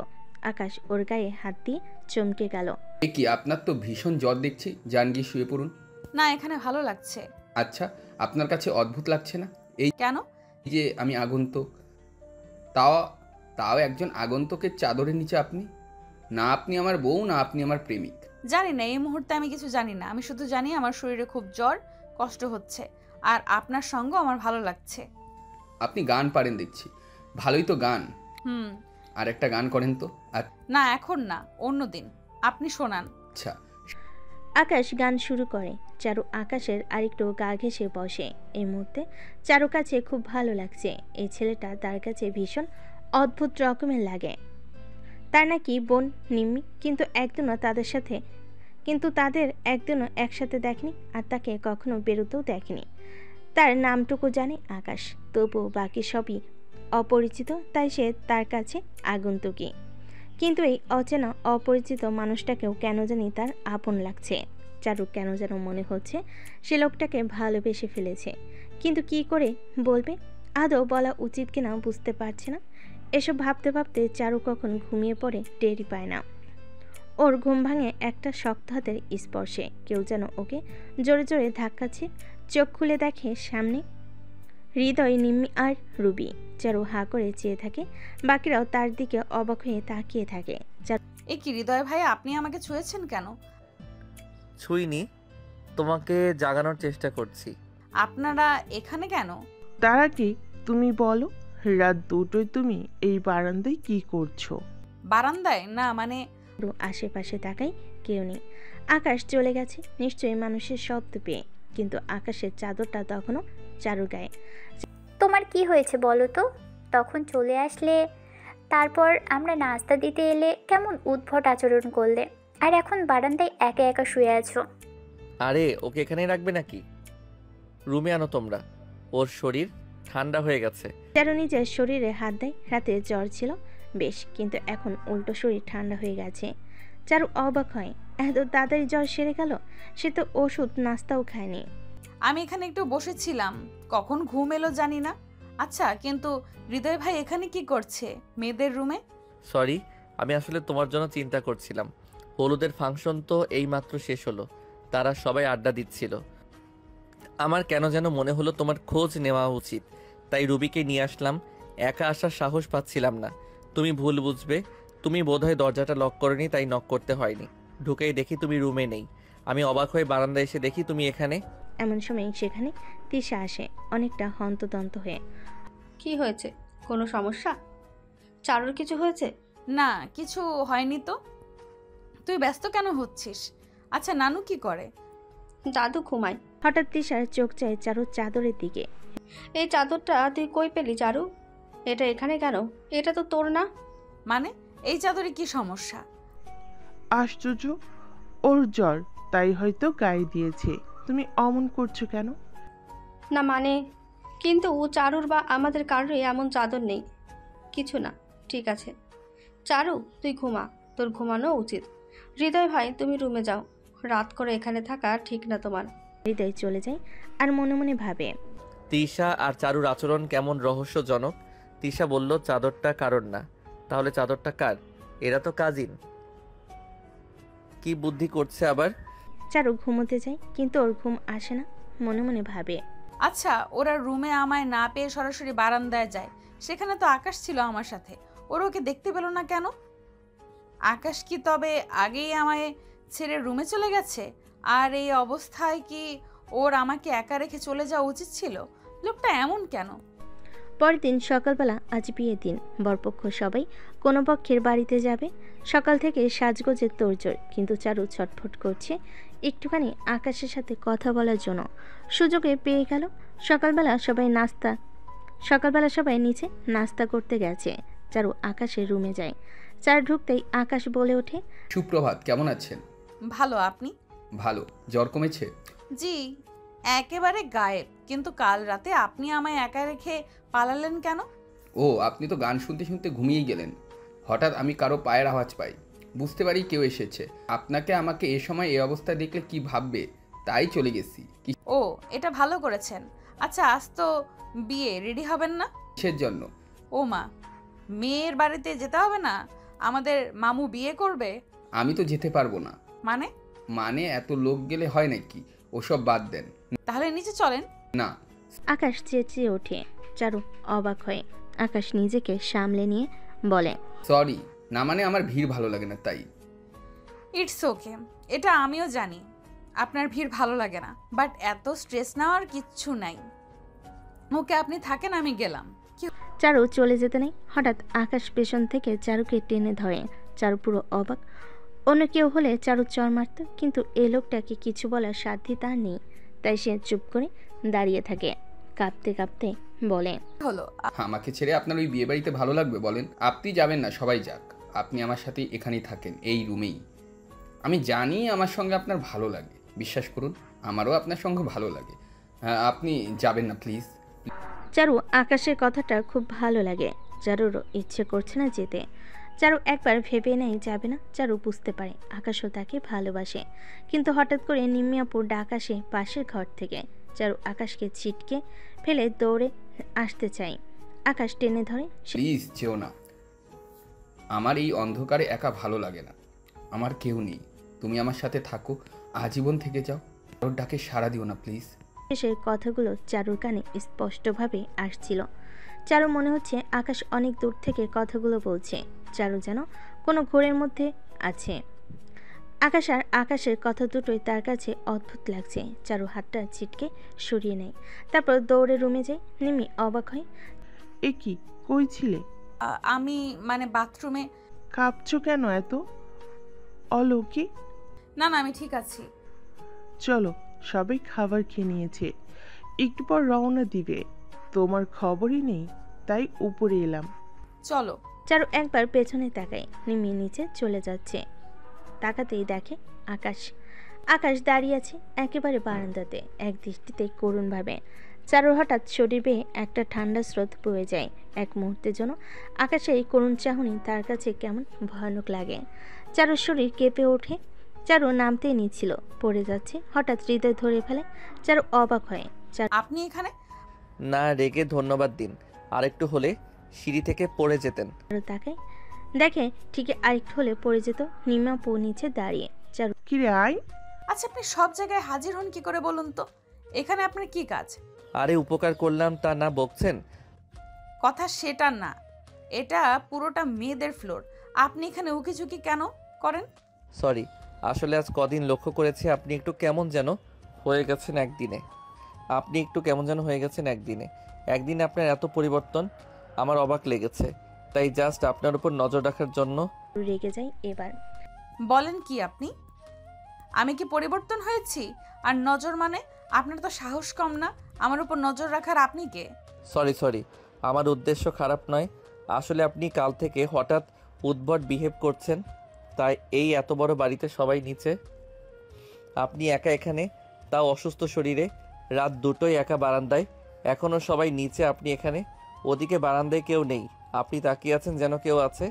আকাশ ওর গায়ে হাত দিয়ে চমকে গেল। এ কি, আপনার তো ভীষণ জ্বর দেখছি, যান গিয়ে শুয়ে পড়ুন। না, এখানে ভালো লাগছে। আচ্ছা, আপনার কাছে অদ্ভুত লাগছে না এই কেন? যে আমি আগন্তুক, তাও তাও একজন আগন্তুকের চাদরের নিচে আপনি? না আপনি আমার বউ, না আপনি আমার প্রেমিক। জানি না, এই মুহূর্তে আমি কিছু জানি না। আমি শুধু জানি আমার শরীরে খুব জ্বর, কষ্ট হচ্ছে, আর আপনার সঙ্গ আমার ভালো লাগছে। আপনি গান পারেন দেখছি, ভালোই তো গান। আর একটা গান করেন তো। না, এখন না, অন্য দিন। আপনি শোনান। আচ্ছা। আকাশ গান শুরু করে। চারু আকাশের আরেকটু গা ঘেঁষে বসে। এই মুহূর্তে চারু কাছে খুব ভালো লাগছে। এই ছেলেটা তার কাছে ভীষণ অদ্ভুত রকমের লাগে। তার নাকি বোন নিম্মি, কিন্তু তাদের একদিনও একসাথে দেখেনি, আর তাকে কখনো বেরোতেও দেখেনি। তার নামটুকু জানে আকাশ, তবুও বাকি সবই অপরিচিত, তাই সে তার কাছে আগন্তুকই। কিন্তু এই অচেনা অপরিচিত মানুষটাকেও কেন জানি তার আপন লাগছে। চারু কেন যেন মনে হচ্ছে সে লোকটাকে ভালোবেসে ফেলেছে, কিন্তু কি করে বলবে? আদৌ বলা উচিত কিনা বুঝতে পারছে না। এসব ভাবতে ভাবতে চারু কখন ঘুমিয়ে পড়ে টেরই পায় না। ওর ঘুম ভাঙে একটা শক্ত হাতের স্পর্শে। কেউ যেন ওকে জোরে জোরে ধাক্কাচ্ছে। চোখ খুলে দেখে সামনে হৃদয়, নিম্মি আর রুবি। চারু হাঁ করে চেয়ে থাকে, বাকিরাও তার দিকে অবাক হয়ে তাকিয়ে থাকে। এ কি হৃদয় ভাই, আপনি আমাকে ছুঁয়েছেন কেন? ছুঁইনি, তোমাকে জাগানোর চেষ্টা করছি। আপনারা এখানে কেন? তারা কি তুমি বলো, রাত দুটোয় তুমি এই বারান্দায় কি করছো? বারান্দায় না, মানে আশেপাশে তাকাই, কেউ নেই। আকাশ চলে গেছে, নিশ্চয়ই মানুষের শব্দ পেয়ে। কিন্তু আকাশের চাদরটা তখনও চারুর গায়ে। তোমার কি হয়েছে বলো তো? তখন চলে আসলে, তারপর আমরা নাস্তা দিতে এলে কেমন উদ্ভট আচরণ করলে, আর এখন বারান্দায় একা একা শুয়ে আছো। আরে ওকে এখানেই রাখবে নাকি? রুমে আনো তোমরা, ওর শরীর ঠান্ডা হয়ে গেছে। চারু নিজের শরীরে হাত দেয়। রাতে জ্বর ছিল বেশ, কিন্তু এখন উল্টো শরীর ঠান্ডা হয়ে গেছে। চারু অবাক হয়, এত তাড়াতাড়ি জ্বর সেরে গেল। সে তো ওষুধ নাস্তাও খায়নি। আমি এখানে একটু বসেছিলাম, কখন ঘুম এলো জানি না। আচ্ছা, কিন্তু হৃদয় ভাই এখানে কি করছে মেয়েদের রুমে? সরি, আমি আসলে তোমার জন্য চিন্তা করছিলাম। হলুদের ফাংশন তো এইমাত্র শেষ হলো, তারা সবাই আড্ডা দিচ্ছিল। আমার কেন যেন মনে হলো তোমার খোঁজ নেওয়া উচিত, তাই রুবিকে নিয়ে আসলাম। একা আসার সাহস পাচ্ছিলাম না। তুমি ভুল বুঝবে, তুমি বোধহয় দরজাটা লক করনি, তাই নক করতে হয়নি। ঢুকেই দেখি তুমি রুমে নেই। আমি অবাক হয়ে বারান্দায় এসে দেখি তুমি এখানে। এমন সময় সেখানে তিশা আসে, অনেকটা হন্তদন্ত হয়ে। কি হয়েছে? কোনো সমস্যা? চারুর কিছু হয়েছে? না, কিছু হয়নি তো। তুই ব্যস্ত কেন হচ্ছিস? আচ্ছা নানু কি করে? দাদু ঘুমায়। হঠাৎ তৃষার চোখ যায় চারুর চাদরের দিকে। এই চাদরটা তুই কই পেলি চারু? এটা এখানে কেন? এটা তো তোর না। মানে এই চাদরে কি সমস্যা? আশ্চর্য, ওর জ্বর, তাই হয়তো গায়ে দিয়েছে। তুমি অমন করছো কেন? না মানে, কিন্তু চারুর বা আমাদের কারোরই এমন চাদর নেই। কিছু না, ঠিক আছে। চারু তুই ঘুমা, তোর ঘুমানো উচিত। হৃদয় ভাই তুমি রুমে যাও, রাত করে এখানে থাকা ঠিক না তোমার। হৃদয় চলে যায় আর মনে মনে ভাবে, তৃষা আর চারুর আচরণ কেমন রহস্যজনক। তৃষা বলল চাদরটা কারোর না, তাহলে চাদরটা কার? এরা তো কাজিন। কি বুদ্ধি করছে আবার? চারু ঘুমোতে যায় কিন্তু ওর ঘুম আসে না। মনে মনে ভাবে, আচ্ছা ওরা রুমে আমায় না পেয়ে সরাসরি বারান্দায় যায়, সেখানে তো আকাশ ছিল আমার সাথে, ওরা ওকে দেখতে পেল না কেন? আকাশ কি তবে আগেই আমায় ছেড়ে রুমে চলে গেছে? আর এই অবস্থায় কি ওর আমাকে একা রেখে চলে যাওয়া উচিত ছিল? লোকটা এমন কেন? পরের দিন সকালবেলা, আজ বিয়ের দিন, বরপক্ষ সবাই কোনো পক্ষের বাড়িতে যাবে। সকাল থেকে সাজগোজের তোড়জোড়, কিন্তু চারু ছটফট করছে একটুখানি আকাশের সাথে কথা বলার জন্য। সুযোগে পেয়ে গেল। সকালবেলা সবাই নিচে নাস্তা করতে গেছে। চারু আকাশের রুমে যায়। চার ঢুকতেই আকাশ বলে ওঠে, সুপ্রভাত, কেমন আছেন? ভালো, আপনি? ভালো। জ্বর কমেছে? জি, একেবারে গায়েব। কিন্তু কাল রাতে আপনি আমায় একা রেখে পালালেন কেন? ও, আপনি তো গান শুনতে শুনতে ঘুমিয়ে গেলেন। হঠাৎ আমি কারো পায়ের আওয়াজ পাই, বুঝতে পারি কেউ এসেছে। আপনাকে আমাকে এ সময় এই অবস্থায় দেখলে কি ভাববে, তাই চলে গেছি। ও, এটা ভালো করেছেন। আচ্ছা আজ তো বিয়ে, রেডি হবেন না? কিসের জন্য? ও মা, মেয়ের বাড়িতে যেতে হবে না? আমাদের মামু বিয়ে করবে। আমি তো যেতে পারবো না। মানে এত লোক গেলে হয় নাকি? ওসব বাদ দেন। তাহলে নিচে চলেন। না। আকাশ চেঁচিয়ে ওঠে। চারু অবাক হয়। আকাশ নিজেকে সামলে নিয়ে বলে, সরি, না মানে আমার ভিড় ভালো লাগে না তাই। ইটস ওকে, এটা আমিও জানি আপনার ভিড় ভালো লাগে না, বাট এত স্ট্রেস নেওয়ার কিচ্ছু নাই। ওকে আপনি থাকেন, আমি গেলাম। চারু চলে যেতে নেই। হঠাৎ আকাশ পেছন থেকে চারুকে টেনে ধরে। চারু পুরো অবাক। অন্য কেউ হলে চারু চর মারত, কিন্তু এ লোকটাকে কিছু বলার সাধ্যই তার নেই। তাই সে চুপ করে দাঁড়িয়ে থাকে। কাঁপতে কাঁপতে বলে, হলো আমাকে ছেড়ে আপনার ওই বিয়ে বাড়িতে ভালো লাগবে বলেন? আপনি যাবেন না, সবাই যাক। আপনি আমার সাথে এখানেই থাকেন, এই রুমেই। আমি জানি আমার সঙ্গে আপনার ভালো লাগে, বিশ্বাস করুন আমারও আপনার সঙ্গে ভালো লাগে। হ্যাঁ, আপনি যাবেন না প্লিজ। চারু আকাশের কথাটা খুব ভালো লাগে। চারুরও ইচ্ছে করছে না যেতে। চারু একবার ভেবে নেয় যাবে না। চারু বুঝতে পারে আকাশও তাকে ভালোবাসে, কিন্তু হঠাৎ করে নিম্মিয়াপুর ডাক আসে পাশের ঘর থেকে। চারু আকাশকে ছিটকে ফেলে দৌড়ে আসতে চায়। আকাশ টেনে ধরে, প্লিজ যেও না, আমার এই অন্ধকারে একা ভালো লাগে না। আমার কেউ নেই, তুমি আমার সাথে থাকো, আজীবন থেকে যাও। ওর ডাকে সাড়া দিও না প্লিজ। শেষের কথাগুলো চারুর কানে স্পষ্টভাবে আসছিল। চারু মনে হচ্ছে আকাশ অনেক দূর থেকে কথাগুলো বলছে। চারু যেন কোনো ঘোরের মধ্যে আছে। আকাশ আর আকাশের কথা দুটোই তার কাছে অদ্ভুত লাগছে। চারু হাতটা ছিটকে সরিয়ে নেয়, তারপর দৌড়ে রুমে যায়। নিমি অবাক হয়, এ কি, কই ছিলে? আমি মানে বাথরুমে। কাঁপছো কেন এত? অলৌকি। না না, আমি ঠিক আছি। চলো, সবাই খাবার খেয়ে নিয়েছে, একটু পর রওনা দিবে। তোমার খবরই নেই, তাই উপরে এলাম। চলো। চারু একবার পেছনে তাকায়। নিমি নিচে চলে যাচ্ছে। তাকাতেই দেখে আকাশ। আকাশ দাঁড়িয়ে আছে একেবারে বারান্দাতে, এক দৃষ্টিতে করুণভাবে। চারুর হঠাৎ শরীর বেয়ে একটা ঠান্ডা স্রোত বয়ে যায়। এক মুহূর্তের জন্য আকাশের এই করুণ চাহনি তার কাছে কেমন ভয়ানক লাগে। চারুর শরীর কেঁপে ওঠে। চারু নামতেই নিচ্ছিল, পড়ে যাচ্ছে। হঠাৎ হৃদয় ধরে ফেলে। চারু অবাক হয়। আপনি এখানে? না, রেগে ধন্যবাদ দিন। আরেকটু হলে সিঁড়ি থেকে পড়ে যেতেন। চারু তাকায়, দেখে ঠিকই আরেকটু হলে পড়ে যেত। নিম্যাপু নিচে দাঁড়িয়ে। চারু, কিরে আয়। আচ্ছা আপনি সব জায়গায় হাজির হন কি করে বলুন তো? এখানে আপনার কি কাজ? আরে উপকার করলাম তা না বকছেন? কথা সেটা না, এটা পুরোটা মেয়েদের ফ্লোর। আপনি এখানে উকিঝুঁকি কেন করেন? সরি, আসলে আজ কদিন লক্ষ্য করেছি আপনি একটু কেমন যেন হয়ে গেছেন একদিনে। একদিনে আপনার এত পরিবর্তন আমার অবাক লেগেছে। তাই জাস্ট আপনার উপর নজর রাখার জন্য। রেগে যায় এবার। বলেন কি আপনি? আমি কি পরিবর্তন হয়েছি? আর নজর মানে আপনার তো সাহস কম না আমার উপর নজর রাখার। আপনি কে? সরি, আমার উদ্দেশ্য খারাপ নয়। আসলে আপনি কাল থেকে হঠাৎ উদ্ভট বিহেভ করছেন, তাই এই এত বড় বাড়িতে সবাই নিচে, আপনি একা এখানে, তাও অসুস্থ শরীরে, রাত 2টোয় একা বারান্দায়, এখনও সবাই নিচে, আপনি এখানে। ওদিকে বারান্দায় কেউ নেই, আপনি তাকিয়ে আছেন যেন কেউ আছে।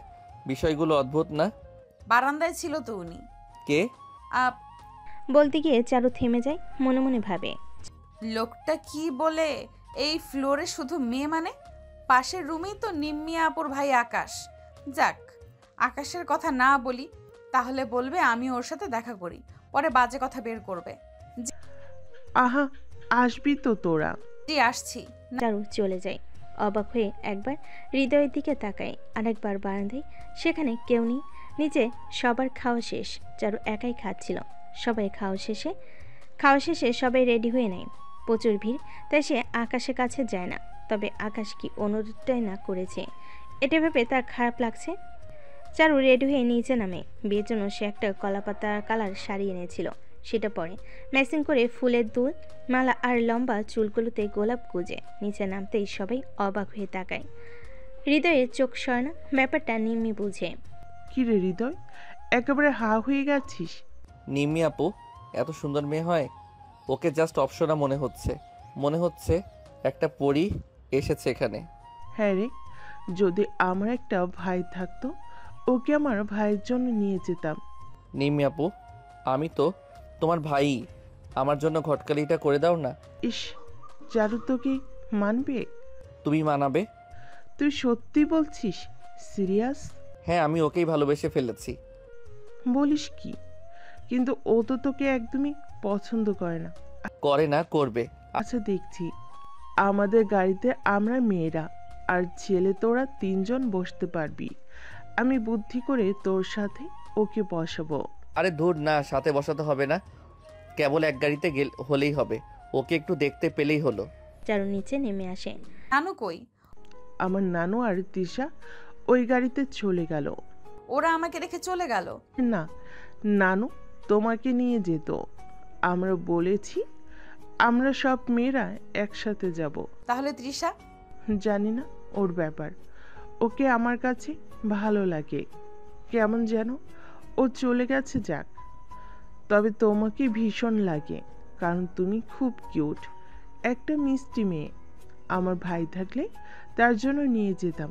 বিষয়গুলো অদ্ভুত না? বারান্দায় ছিল তো উনি। কে? বলতে গিয়ে চারু থেমে যায়, মনে মনে ভাবে লোকটা কি বলে এই ফ্লোরে শুধু মেয়ে মানে? পাশের রুমেই তো নিম্মিয়া আপুর ভাই আকাশ। যাক, আকাশের কথা না বলি, তাহলে বলবে আমি ওর সাথে দেখা করি, পরে বাজে কথা বের করবে। আহা, আসবি তো তোরা। জি আসছি। চারু চলে যায়। অবাক হয়ে একবার হৃদয়ের দিকে তাকায়, আরেকবার বারান্দায়, সেখানে কেউ নেই। নিচে সবার খাওয়া শেষ, চারু একাই খাচ্ছিল। সবাই খাওয়া শেষে সবাই রেডি হয়ে নেয়। প্রচুর ভিড়, তাই সে আকাশের কাছে যায় না। তবে আকাশ কি অনুরোধটাই না করেছে, এটা ভেবে তার খারাপ লাগছে। চারু রেডি হয়ে নিচে নামে। বিয়ের জন্য সে একটা কলাপাতা কালার শাড়ি এনেছিল, সেটা পরে ম্যাচিং করে ফুলের দুল, মালা আর লম্বা চুলগুলোতে গোলাপ গুজে নিচে নামতেই সবাই অবাক হয়ে তাকায়। হৃদয়ে চোখ সরে না, ব্যাপারটা নিম্মি বুঝে। কি রে হৃদয়, একেবারে হা হয়ে গেছিস? নিম্মি আপু এত সুন্দর মেয়ে হয়? ওকে জাস্ট অপশনা মনে হচ্ছে একটা পরী এসেছে এখানে। হ্যাঁ রে, যদি আমার একটা ভাই থাকতো, ওকে আমার ভাইয়ের জন্য নিয়ে যেতাম। নিম্মি আপু, আমি তো তোমার ভাই, আমার জন্য ঘটকালিটা করে দাও না। ইস, চারু তোকে মানবে? তুমি মানাবে? তুই সত্যি বলছিস? সিরিয়াস? হ্যাঁ, আমি ওকেই ভালোবেসে ফেলেছি। বলিস কি? কিন্তু ও তো তোকে একদমই পছন্দ করে না। করে না, করবে। আচ্ছা দেখছি, আমাদের গাড়িতে আমরা মেয়েরা আর ছেলে তোরা 3 জন বসতে পারবি। আমি বুদ্ধি করে তোর সাথে ওকে বসাবো। আরে ধুর না, সাথে বসাতে হবে না, কেবল এক গাড়িতে হলেই হবে। ওকে একটু দেখতে পেলেই হলো। চারু নিচে নেমে আসে। নানু কই? আমার নানু আর তৃষা ওই গাড়িতে চলে গেল। ওরা আমাকে রেখে চলে গেল? না, নানু তোমাকে নিয়ে যেত। আমরা বলেছি আমরা সব মেয়েরা একসাথে যাব। তাহলে তৃষা? জানি না, ওর ব্যাপার। ওকে আমার কাছে ভালো লাগে, কেমন যেন। ও চলে গেছে, যাক। তবে তোমাকে ভীষণ লাগে, কারণ তুমি খুব কিউট, একটা মিষ্টি মেয়ে। আমার ভাই থাকলে তার জন্য নিয়ে যেতাম।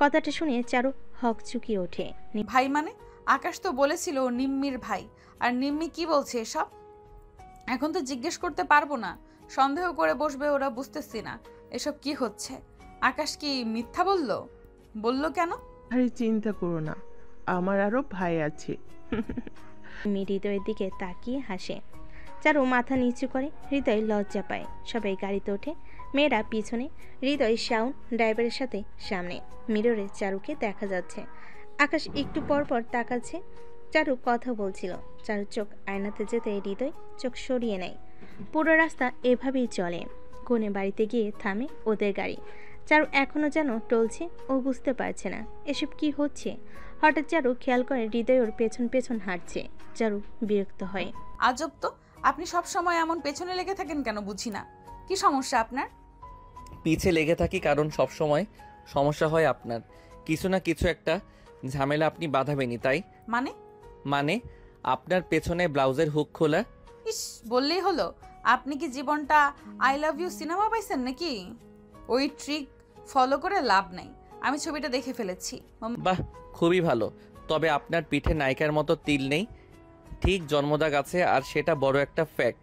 কথাটা শুনে চারু হক চুকিয়ে ওঠে। ভাই মানে? আকাশ তো বলেছিল ও নিম্মির ভাই, আর নিম্মি কি বলছে এসব? এখন তো জিজ্ঞেস করতে পারবো না, সন্দেহ করে বসবে ওরা। বুঝতেছি না এসব কি হচ্ছে। আকাশ কি মিথ্যা বললো কেন? আরে চিন্তা করো না, আমার আরো ভাই আছে। হৃদয়ের দিকে তাকিয়ে হাসে। চারু মাথা নিচু করে, হৃদয় লজ্জা পায়। সবাই গাড়িতে ওঠে, মেয়েরা পিছনে, হৃদয় শাওন ড্রাইভারের সাথে সামনে। মিররে চারুকে দেখা যাচ্ছে। আকাশ একটু পর পর তাকাচ্ছে। চারু কথা বলছিল। চারুর চোখ আয়নাতে যেতে হৃদয় চোখ সরিয়ে নেয়। পুরো রাস্তা এভাবেই চলে। কোণে বাড়িতে গিয়ে থামে ওদের গাড়ি। চারু এখনও যেন টলছে, ও বুঝতে পারছে না এসব কি হচ্ছে। হঠাৎ চারু খেয়াল করে হৃদয় ওর পেছন পেছন হাঁটছে। চারু বিরক্ত হয়। আজব তো, আপনি সব সময় এমন পেছনে লেগে থাকেন কেন বুঝি না। কি সমস্যা আপনার? পিছে লেগে থাকি কারণ সব সময় সমস্যা হয় আপনার। কিছু না কিছু একটা ঝামেলা আপনি বাঁধাবেনই, তাই। মানে আপনার পেছনে ব্লাউজের হুক খোলা। ইস, বললেই হলো। আপনি কি জীবনটা আই লাভ ইউ সিনেমা পাইছেন নাকি? ওই ট্রিক ফলো করে লাভ নাই, আমি ছবিটা দেখে ফেলেছি। বাহ, খুবই ভালো। তবে আপনার পিঠে নায়িকার মতো তিল নেই, ঠিক জন্মদাগ আছে, আর সেটা বড় একটা ফ্যাক্ট।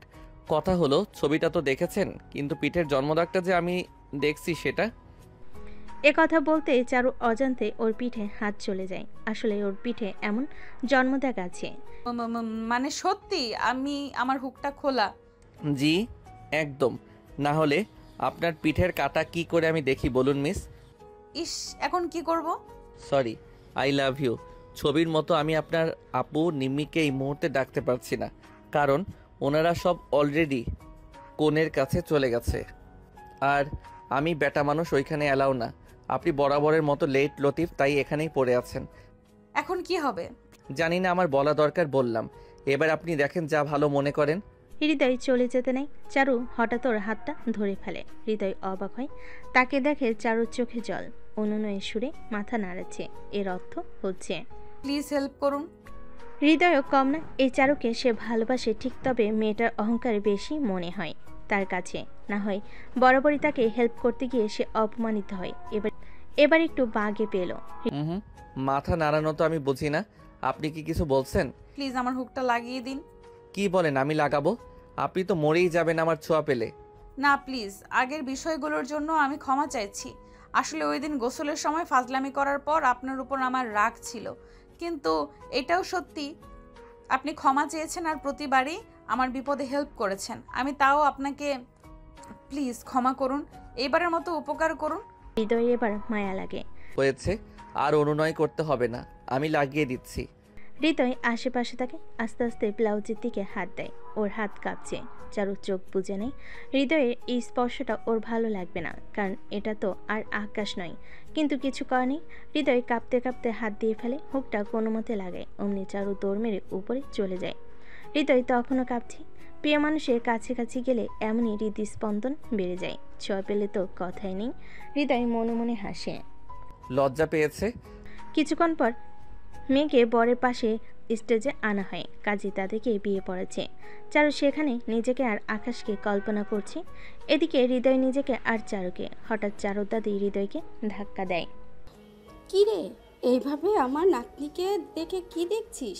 কথা হলো ছবিটা তো দেখেছেন, কিন্তু পিঠের জন্মদাগটা যে আমি দেখছি সেটা। এ কথা বলতে চারু অজান্তে ওর পিঠে হাত চলে যায়। আসলে ওর পিঠে এমন জন্মদাগ আছে। মানে সত্যি আমার হুকটা খোলা? জি একদম, না হলে আপনার পিঠের কাটা কি করে আমি দেখি বলুন মিস। ইস, এখন কি করব? সরি, আই লাভ ইউ ছবির মতো আমি আপনার আপু নিম্মিকে এই মুহূর্তে ডাকতে পারছি না, কারণ ওনারা সব অলরেডি কোণের কাছে চলে গেছে, আর আমি বেটা মানুষ, ওইখানে অ্যালাউ না। আপনি বরাবরের মতো লেট লতিফ, তাই এখানেই পড়ে আছেন। এখন কি হবে? জানি না আমার বলা দরকার, বললাম। এবার আপনি দেখেন যা ভালো মনে করেন। হৃদয় চলে যেতে নেই, চারু হঠাৎ ওর হাতটা ধরে ফেলে। হৃদয় অবাক হয়, তাকে দেখে চারুর চোখে জল, অনুনয়ে সুরে মাথা নাড়াচ্ছে। এর অর্থ হচ্ছে প্লিজ হেল্প করুন। হৃদয়ও কম না, এই চারুকে সে ভালোবাসে ঠিক, তবে মেয়েটার অহংকার বেশি মনে হয় তার কাছে। না হয় বরাবরই তাকে হেল্প করতে গিয়ে সে অপমানিত হয়। এবার একটু বাগে পেল। হুম, মাথা নাড়ানো তো আমি বুঝি না। আপনি কি কিছু বলছেন? প্লিজ আমার হুকটা লাগিয়ে দিন। কি বলেন আমি লাগাবো? আপনি তো মরেই যাবেন আমার ছোঁয়া পেলে। না প্লিজ, আগের বিষয়গুলোর জন্য আমি ক্ষমা চাইছি। আসলে ওই দিন গোসলের সময় ফাজলামি করার পর আপনার উপর আমার রাগ ছিল, কিন্তু এটাও সত্যি আপনি ক্ষমা চেয়েছেন আর প্রতিবারই আমার বিপদে হেল্প করেছেন। আমি তাও আপনাকে প্লিজ ক্ষমা করুন, এবারের মতো উপকার করুন। হৃদয় এবার মায়া লাগে। হয়েছে, আর অনুনয় করতে হবে না, আমি লাগিয়ে দিচ্ছি। হৃদয় আশেপাশে তাকে আস্তে আস্তে ব্লাউজের দিকে হাত দেয়। ওর হাত কাঁপছে, চারু চোখ বুজে নেয়। হৃদয়ের এই স্পর্শটা ওর ভালো লাগবে না, কারণ এটা তো আর আকাশ নয়। কিন্তু কিছু করার নেই, হৃদয় কাঁপতে কাঁপতে হাত দিয়ে ফেলে, হুকটা কোনো মতে লাগায়। অমনি চারু দৌড় মেরে উপরে চলে যায়। হৃদয় তখনও কাঁপছে। প্রিয় মানুষের কাছাকাছি গেলে এমনই হৃদস্পন্দন বেড়ে যায়। ছোঁয়া পেলে তো কথাই নেই। হৃদয় মনে মনে হাসে। লজ্জা পেয়েছে। কিছুক্ষণ পর মেয়েকে বরের পাশে স্টেজে আনা হয়। কাজী তাদেরকে বিয়ে পড়াচ্ছে। চারু সেখানে নিজেকে আর আকাশকে কল্পনা করছে। এদিকে হৃদয় নিজেকে আর চারুকে। হঠাৎ চারুর দাদি হৃদয়কে ধাক্কা দেয়। কি রে, এইভাবে আমার নাতনিকে দেখে কি দেখছিস?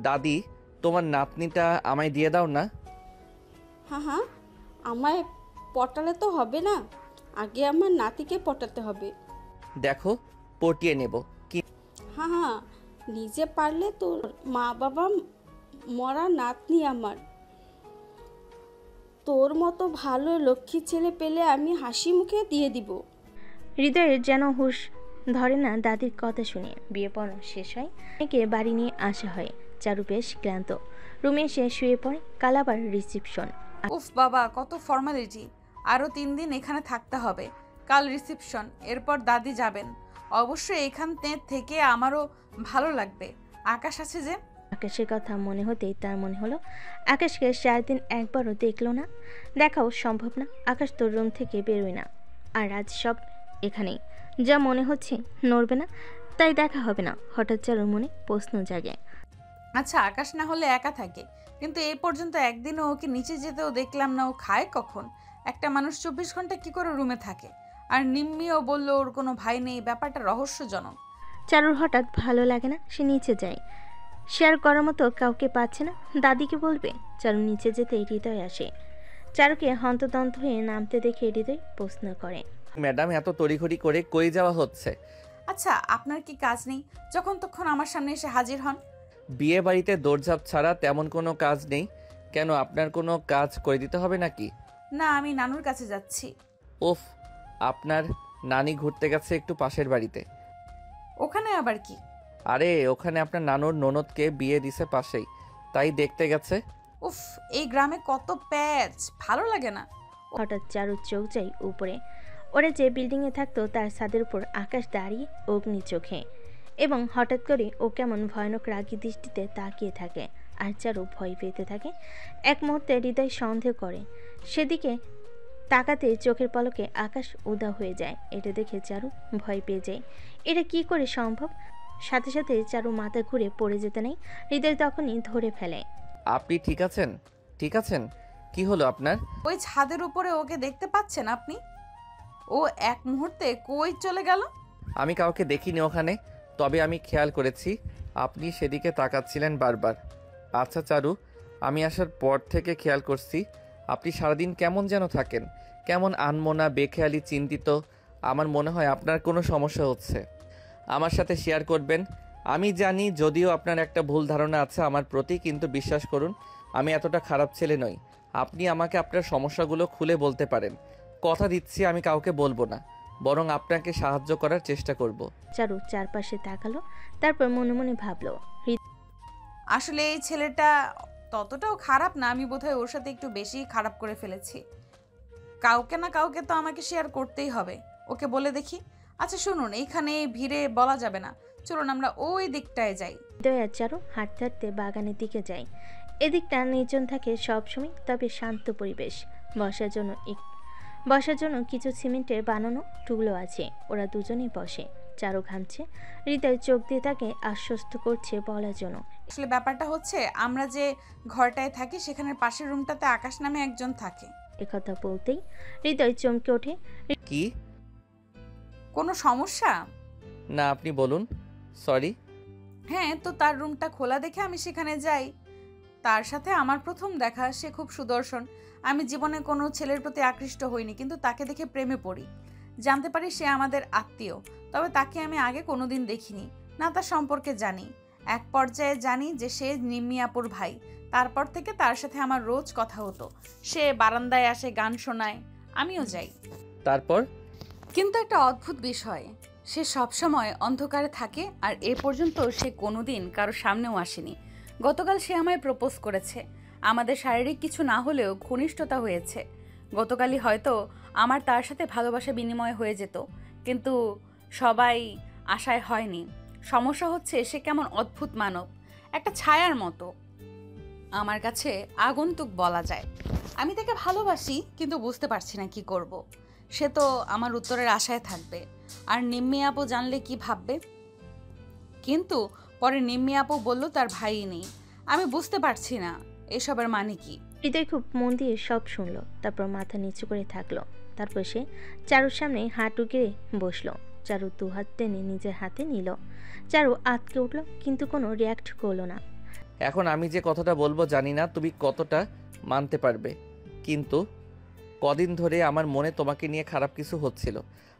দাদি, তোমার নাতনিটা আমায় দিয়ে দাও না। হ্যাঁ, আমায় পটালে তো হবে না, আগে আমার নাতিকে পটাতে হবে। দেখো, পটিয়ে নেব। কি? হ্যাঁ, নিজে পারলে তোর মা বাবা মরা নাতনি আমার। তোর মতো ভালো লক্ষ্মী ছেলে পেলে আমি হাসি মুখে দিয়ে দিব। হৃদয়ের যেন হুঁশ ধরে না দাদির কথা শুনে। বিয়ে পড়ানো শেষ হয়, মেয়েকে বাড়ি নিয়ে আসা হয়। চারু বেশ ক্লান্ত, রুমে এসে শুয়ে পড়ে। কাল আবার রিসিপশন। উফ বাবা, কত ফর্মালিটি! আরও 3 দিন এখানে থাকতে হবে। কাল রিসেপশন, এরপর দাদি যাবেন। অবশ্যই এখান থেকে আমারও ভালো লাগবে। আকাশ আছে যে। আকাশের কথা মনে হতেই তার মনে হলো আকাশকে 4 দিন একবারও দেখলো না। দেখাও সম্ভব না, আকাশ তোর রুম থেকে বেরোয় না। আর আজ সব এখানেই, যা মনে হচ্ছে নড়বে না, তাই দেখা হবে না। হঠাৎ চারুর মনে প্রশ্ন জাগে। আচ্ছা, আকাশ না হলে একা থাকে, কিন্তু এই পর্যন্ত একদিনও ওকে নিচে যেতেও দেখলাম না। ও খায় কখন? একটা মানুষ 24 ঘন্টা কি করে রুমে থাকে? আর নিম্মিও বলল ওর কোনো ভাই নেই, ব্যাপারটা রহস্যজনক। চারুর হঠাৎ ভালো লাগে না, সে নিচে যায়। শেয়ার করার মতো কাউকে পাচ্ছে না, দাদিকে বলবে। চারু নিচে যেতে হৃদয় আসে। চারুকে হন্তদন্ত হয়ে নামতে দেখে হৃদয় প্রশ্ন করে, ম্যাডাম, এত তড়িঘড়ি করে কই যাওয়া হচ্ছে? আচ্ছা, আপনার কি কাজ নেই যখন তখন আমার সামনে এসে হাজির হন? বিয়ে বাড়িতে দৌড়ঝাঁপ ছাড়া তেমন কোনো কাজ নেই। কেন, আপনার কোনো কাজ করে দিতে হবে নাকি? না, আমি নানুর কাছে যাচ্ছি। উফ, আপনার নানি ঘুরতে গেছে একটু পাশের বাড়িতে। ওখানে আবার কি? আরে, ওখানে আপনার নানুর ননদকে বিয়ে দিছে পাশেই, তাই দেখতে গেছে। উফ, এই গ্রামে কত প্যাচ, ভালো লাগে না। হঠাৎ চারুর চোখ যায় উপরে। ওরা যে বিল্ডিংয়ে থাকতো তার ছাদের উপর আকাশ দাঁড়িয়ে অগ্নি চোখে, এবং হঠাৎ করে ও কেমন ভয়ানক রাগী দৃষ্টিতে তাকিয়ে থাকে। আর চারু ভয় পেতে থাকে। এক মুহূর্তে হৃদয় সন্দেহ করে, সেদিকে তাকাতে চোখের পলকে আকাশ উদা হয়ে যায়। এটা দেখে চারু ভয় পেয়ে যায়। এটা কি করে সম্ভব? সাথে সাথে চারু মাথা ঘুরে পড়ে যেতে নেই। হৃদয় তখনই ধরে ফেলে। আপনি ঠিক আছেন? ঠিক আছেন? কি হলো আপনার? ওই ছাদের উপরে ওকে দেখতে পাচ্ছেন আপনি? ও এক মুহূর্তে কই চলে গেল? আমি কাউকে দেখিনি ওখানে, তবে আমি খেয়াল করেছি আপনি সেদিকে তাকাচ্ছিলেন বারবার। আচ্ছা চারু, আমি আসার পর থেকে খেয়াল করছি আপনি সারাদিন কেমন যেন থাকেন, কেমন আনমনা, বেখেয়ালি, চিন্তিত। আমার মনে হয় আপনার কোনো সমস্যা হচ্ছে। আমার সাথে শেয়ার করবেন? আমি জানি যদিও আপনার একটা ভুল ধারণা আছে আমার প্রতি, কিন্তু বিশ্বাস করুন আমি এতটা খারাপ ছেলে নই। আপনি আমাকে আপনার সমস্যাগুলো খুলে বলতে পারেন। কথা দিচ্ছি আমি কাউকে বলবো না, বরং আপনাকে সাহায্য করার চেষ্টা করব। চারু চারপাশে তাকালো, তারপর মনে মনে ভাবলো, আসলে এই ছেলেটা ততটাও খারাপ না। আমি বোধহয় ওর সাথে একটু বেশি খারাপ করে ফেলেছি। কাউকে না কাউকে তো আমাকে শেয়ার করতেই হবে। ওকে বলে দেখি। আচ্ছা শুনুন, এইখানে ভিড়ে বলা যাবে না, চলুন আমরা ওই দিকটায় যাই। হৃদয় আর চারু হাঁটতে হাঁটতে বাগানের দিকে যায়। এদিকটা নির্জন থাকে সবসময়, তবে শান্ত পরিবেশ। বসার জন্য কিছু সিমেন্টের বানানো টুকরো আছে, ওরা দুজনেই বসে। চারু ঘামছে, হৃদয় চোখ দিয়ে তাকে আশ্বস্ত করছে বলার জন্য। আসলে ব্যাপারটা হচ্ছে, আমরা যে ঘরটায় থাকি সেখানের পাশের রুমটাতে আকাশ নামে একজন থাকে। একথা বলতেই হৃদয় চমকে ওঠে। কি? কোনো সমস্যা? না, আপনি বলুন। সরি। হ্যাঁ, তো তার রুমটা খোলা দেখে আমি সেখানে যাই। তার সাথে আমার প্রথম দেখা। সে খুব সুদর্শন। আমি জীবনে কোনো ছেলের প্রতি আকৃষ্ট হইনি, কিন্তু তাকে দেখে প্রেমে পড়ি। জানতে পারি সে আমাদের আত্মীয়, তবে তাকে আমি আগে কোনোদিন দেখিনি, না তার সম্পর্কে জানি। এক পর্যায়ে জানি যে সে নিম্মি আপুর ভাই। তারপর থেকে তার সাথে আমার রোজ কথা হতো। সে বারান্দায় আসে, গান শোনায়, আমিও যাই। তারপর? কিন্তু একটা অদ্ভুত বিষয়, সে সবসময় অন্ধকারে থাকে, আর এ পর্যন্ত সে কোনোদিন কারো সামনেও আসেনি। গতকাল সে আমায় প্রপোজ করেছে। আমাদের শারীরিক কিছু না হলেও ঘনিষ্ঠতা হয়েছে। গতকালই হয়তো আমার তার সাথে ভালোবাসা বিনিময় হয়ে যেত, কিন্তু সবাই আশায় হয়নি। সমস্যা হচ্ছে, সে কেমন অদ্ভুত মানব, একটা ছায়ার মতো। আমার কাছে আগন্তুক বলা যায়। আমি তাকে ভালোবাসি, কিন্তু বুঝতে পারছি না কি করব। সে তো আমার উত্তরের আশায় থাকবে, আর নিম্মি আপু জানলে কি ভাববে। কিন্তু পরে নিম্মি আপু বলল তার ভাই নেই। আমি বুঝতে পারছি না এসবের মানে কি। হৃদয় খুব মন দিয়ে সব শুনলো, তারপর মাথা নিচু করে থাকলো। তারপর সে চারুর সামনে হাঁটু গেড়ে বসলো। চারু দু হাত টেনে নিজের হাতে নিল। চারু আটকে উঠলো, কিন্তু কোনো রিয়াক্ট করলো না। এখন আমি যে কথাটা বলবো জানি না তুমি কতটা মানতে পারবে, কিন্তু কদিন ধরে আমার মনে তোমাকে নিয়ে খারাপ কিছু হচ্ছিল।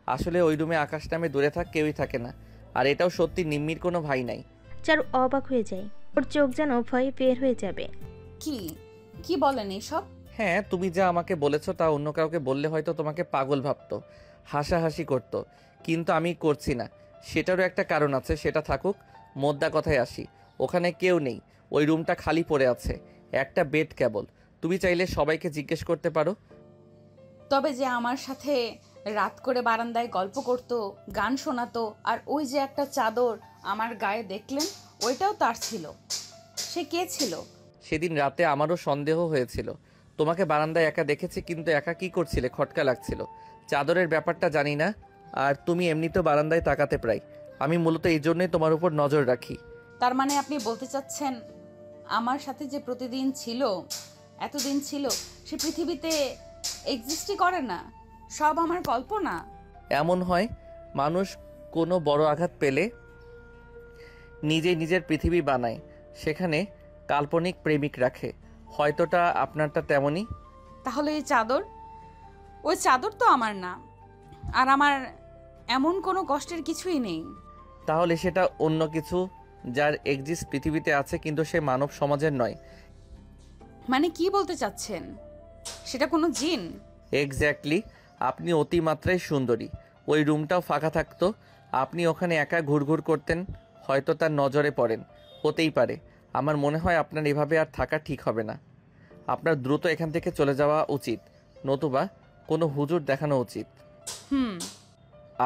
আসলে ওই রুমে আকাশ নামে দূরে থাক কেউই থাকে না, আর এটাও সত্যি নিম্মির কোনো ভাই নাই। চারু অবাক হয়ে যায়, ওর চোখ যেন ভয়ে বের হয়ে যাবে। কি কি বলেন এসব? হ্যাঁ, তুমি যা আমাকে বলেছো তা অন্য কাউকে বললে হয়তো তোমাকে পাগল ভাবতো, হাসাহাসি করতো, কিন্তু আমি করছি না। সেটারও একটা কারণ আছে, সেটা থাকুক। মোদ্দা কথায় আসি, ওখানে কেউ নেই, ওই রুমটা খালি পড়ে আছে, একটা বেড কেবল। তুমি চাইলে সবাইকে জিজ্ঞেস করতে পারো। তবে যে আমার সাথে রাত করে বারান্দায় গল্প করত, গান শোনাতো, আর ওই যে একটা চাদর আমার গায়ে দেখলেন, ওইটাও তার ছিল। সে কে ছিল? সেদিন রাতে আমারও সন্দেহ হয়েছিল। তোমাকে বারান্দায় একা দেখেছি, কিন্তু একা কি করছিলে? খটকা লাগছিল। চাদরের ব্যাপারটা জানি না, আর তুমি এমনিতেও বারান্দায় তাকাতে প্রায়। আমি মূলত এই জন্যই তোমার উপর নজর রাখি। তার মানে আপনি বলতে চাচ্ছেন আমার সাথে যে প্রতিদিন ছিল, এতদিন ছিল, সে পৃথিবীতে এক্সিস্টই করে না, সব আমার কল্পনা? এমন হয়, মানুষ কোনো বড় আঘাত পেলে নিজেই নিজের পৃথিবী বানায়, সেখানে কাল্পনিক প্রেমিক রাখে। হয়তোটা আপনারটা তেমনই। তাহলে এই চাদর, ওই চাদর তো আমার না, আর আমার এমন কোনো কষ্টের কিছুই নেই। তাহলে সেটা অন্য কিছু, যার এক্সিস্ট পৃথিবীতে আছে, কিন্তু সে মানব সমাজের নয়। মানে কি বলতে চাচ্ছেন? সেটা কোনো জিন? এক্স্যাক্টলি। আপনি অতিমাত্রায় সুন্দরী। ওই রুমটাও ফাঁকা থাকতো, আপনি ওখানে একা ঘুরঘুর করতেন, হয়তো তার নজরে পড়েন। হতেই পারে। আমার মনে হয় আপনার এভাবে আর থাকা ঠিক হবে না। আপনার দ্রুত এখান থেকে চলে যাওয়া উচিত, নতুবা কোনো হুজুর দেখানো উচিত।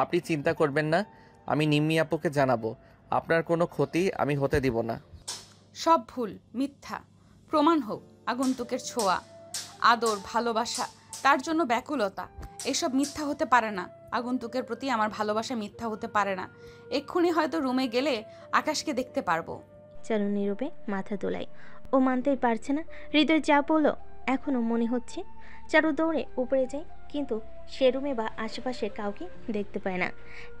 আপনি চিন্তা করবেন না, আমি নিম্মি আপুকে জানাবো। আপনার কোনো ক্ষতি আমি হতে দিব না। সব ভুল, মিথ্যা। প্রমাণ হোক। আগন্তুকের ছোঁয়া, আদর, ভালোবাসা, তার জন্য ব্যাকুলতা, এসব মিথ্যা হতে পারে না। আগন্তুকের প্রতি আমার ভালোবাসা মিথ্যা হতে পারে না। এক্ষুনি হয়তো রুমে গেলে আকাশকে দেখতে পারবো। চারু নীরবে মাথা দোলায়। ও মানতেই পারছে না হৃদয় যা বলল এখনো মনে হচ্ছে। চারু দৌড়ে উপরে যায়, কিন্তু সে রুমে বা আশেপাশে কাউকে দেখতে পায় না।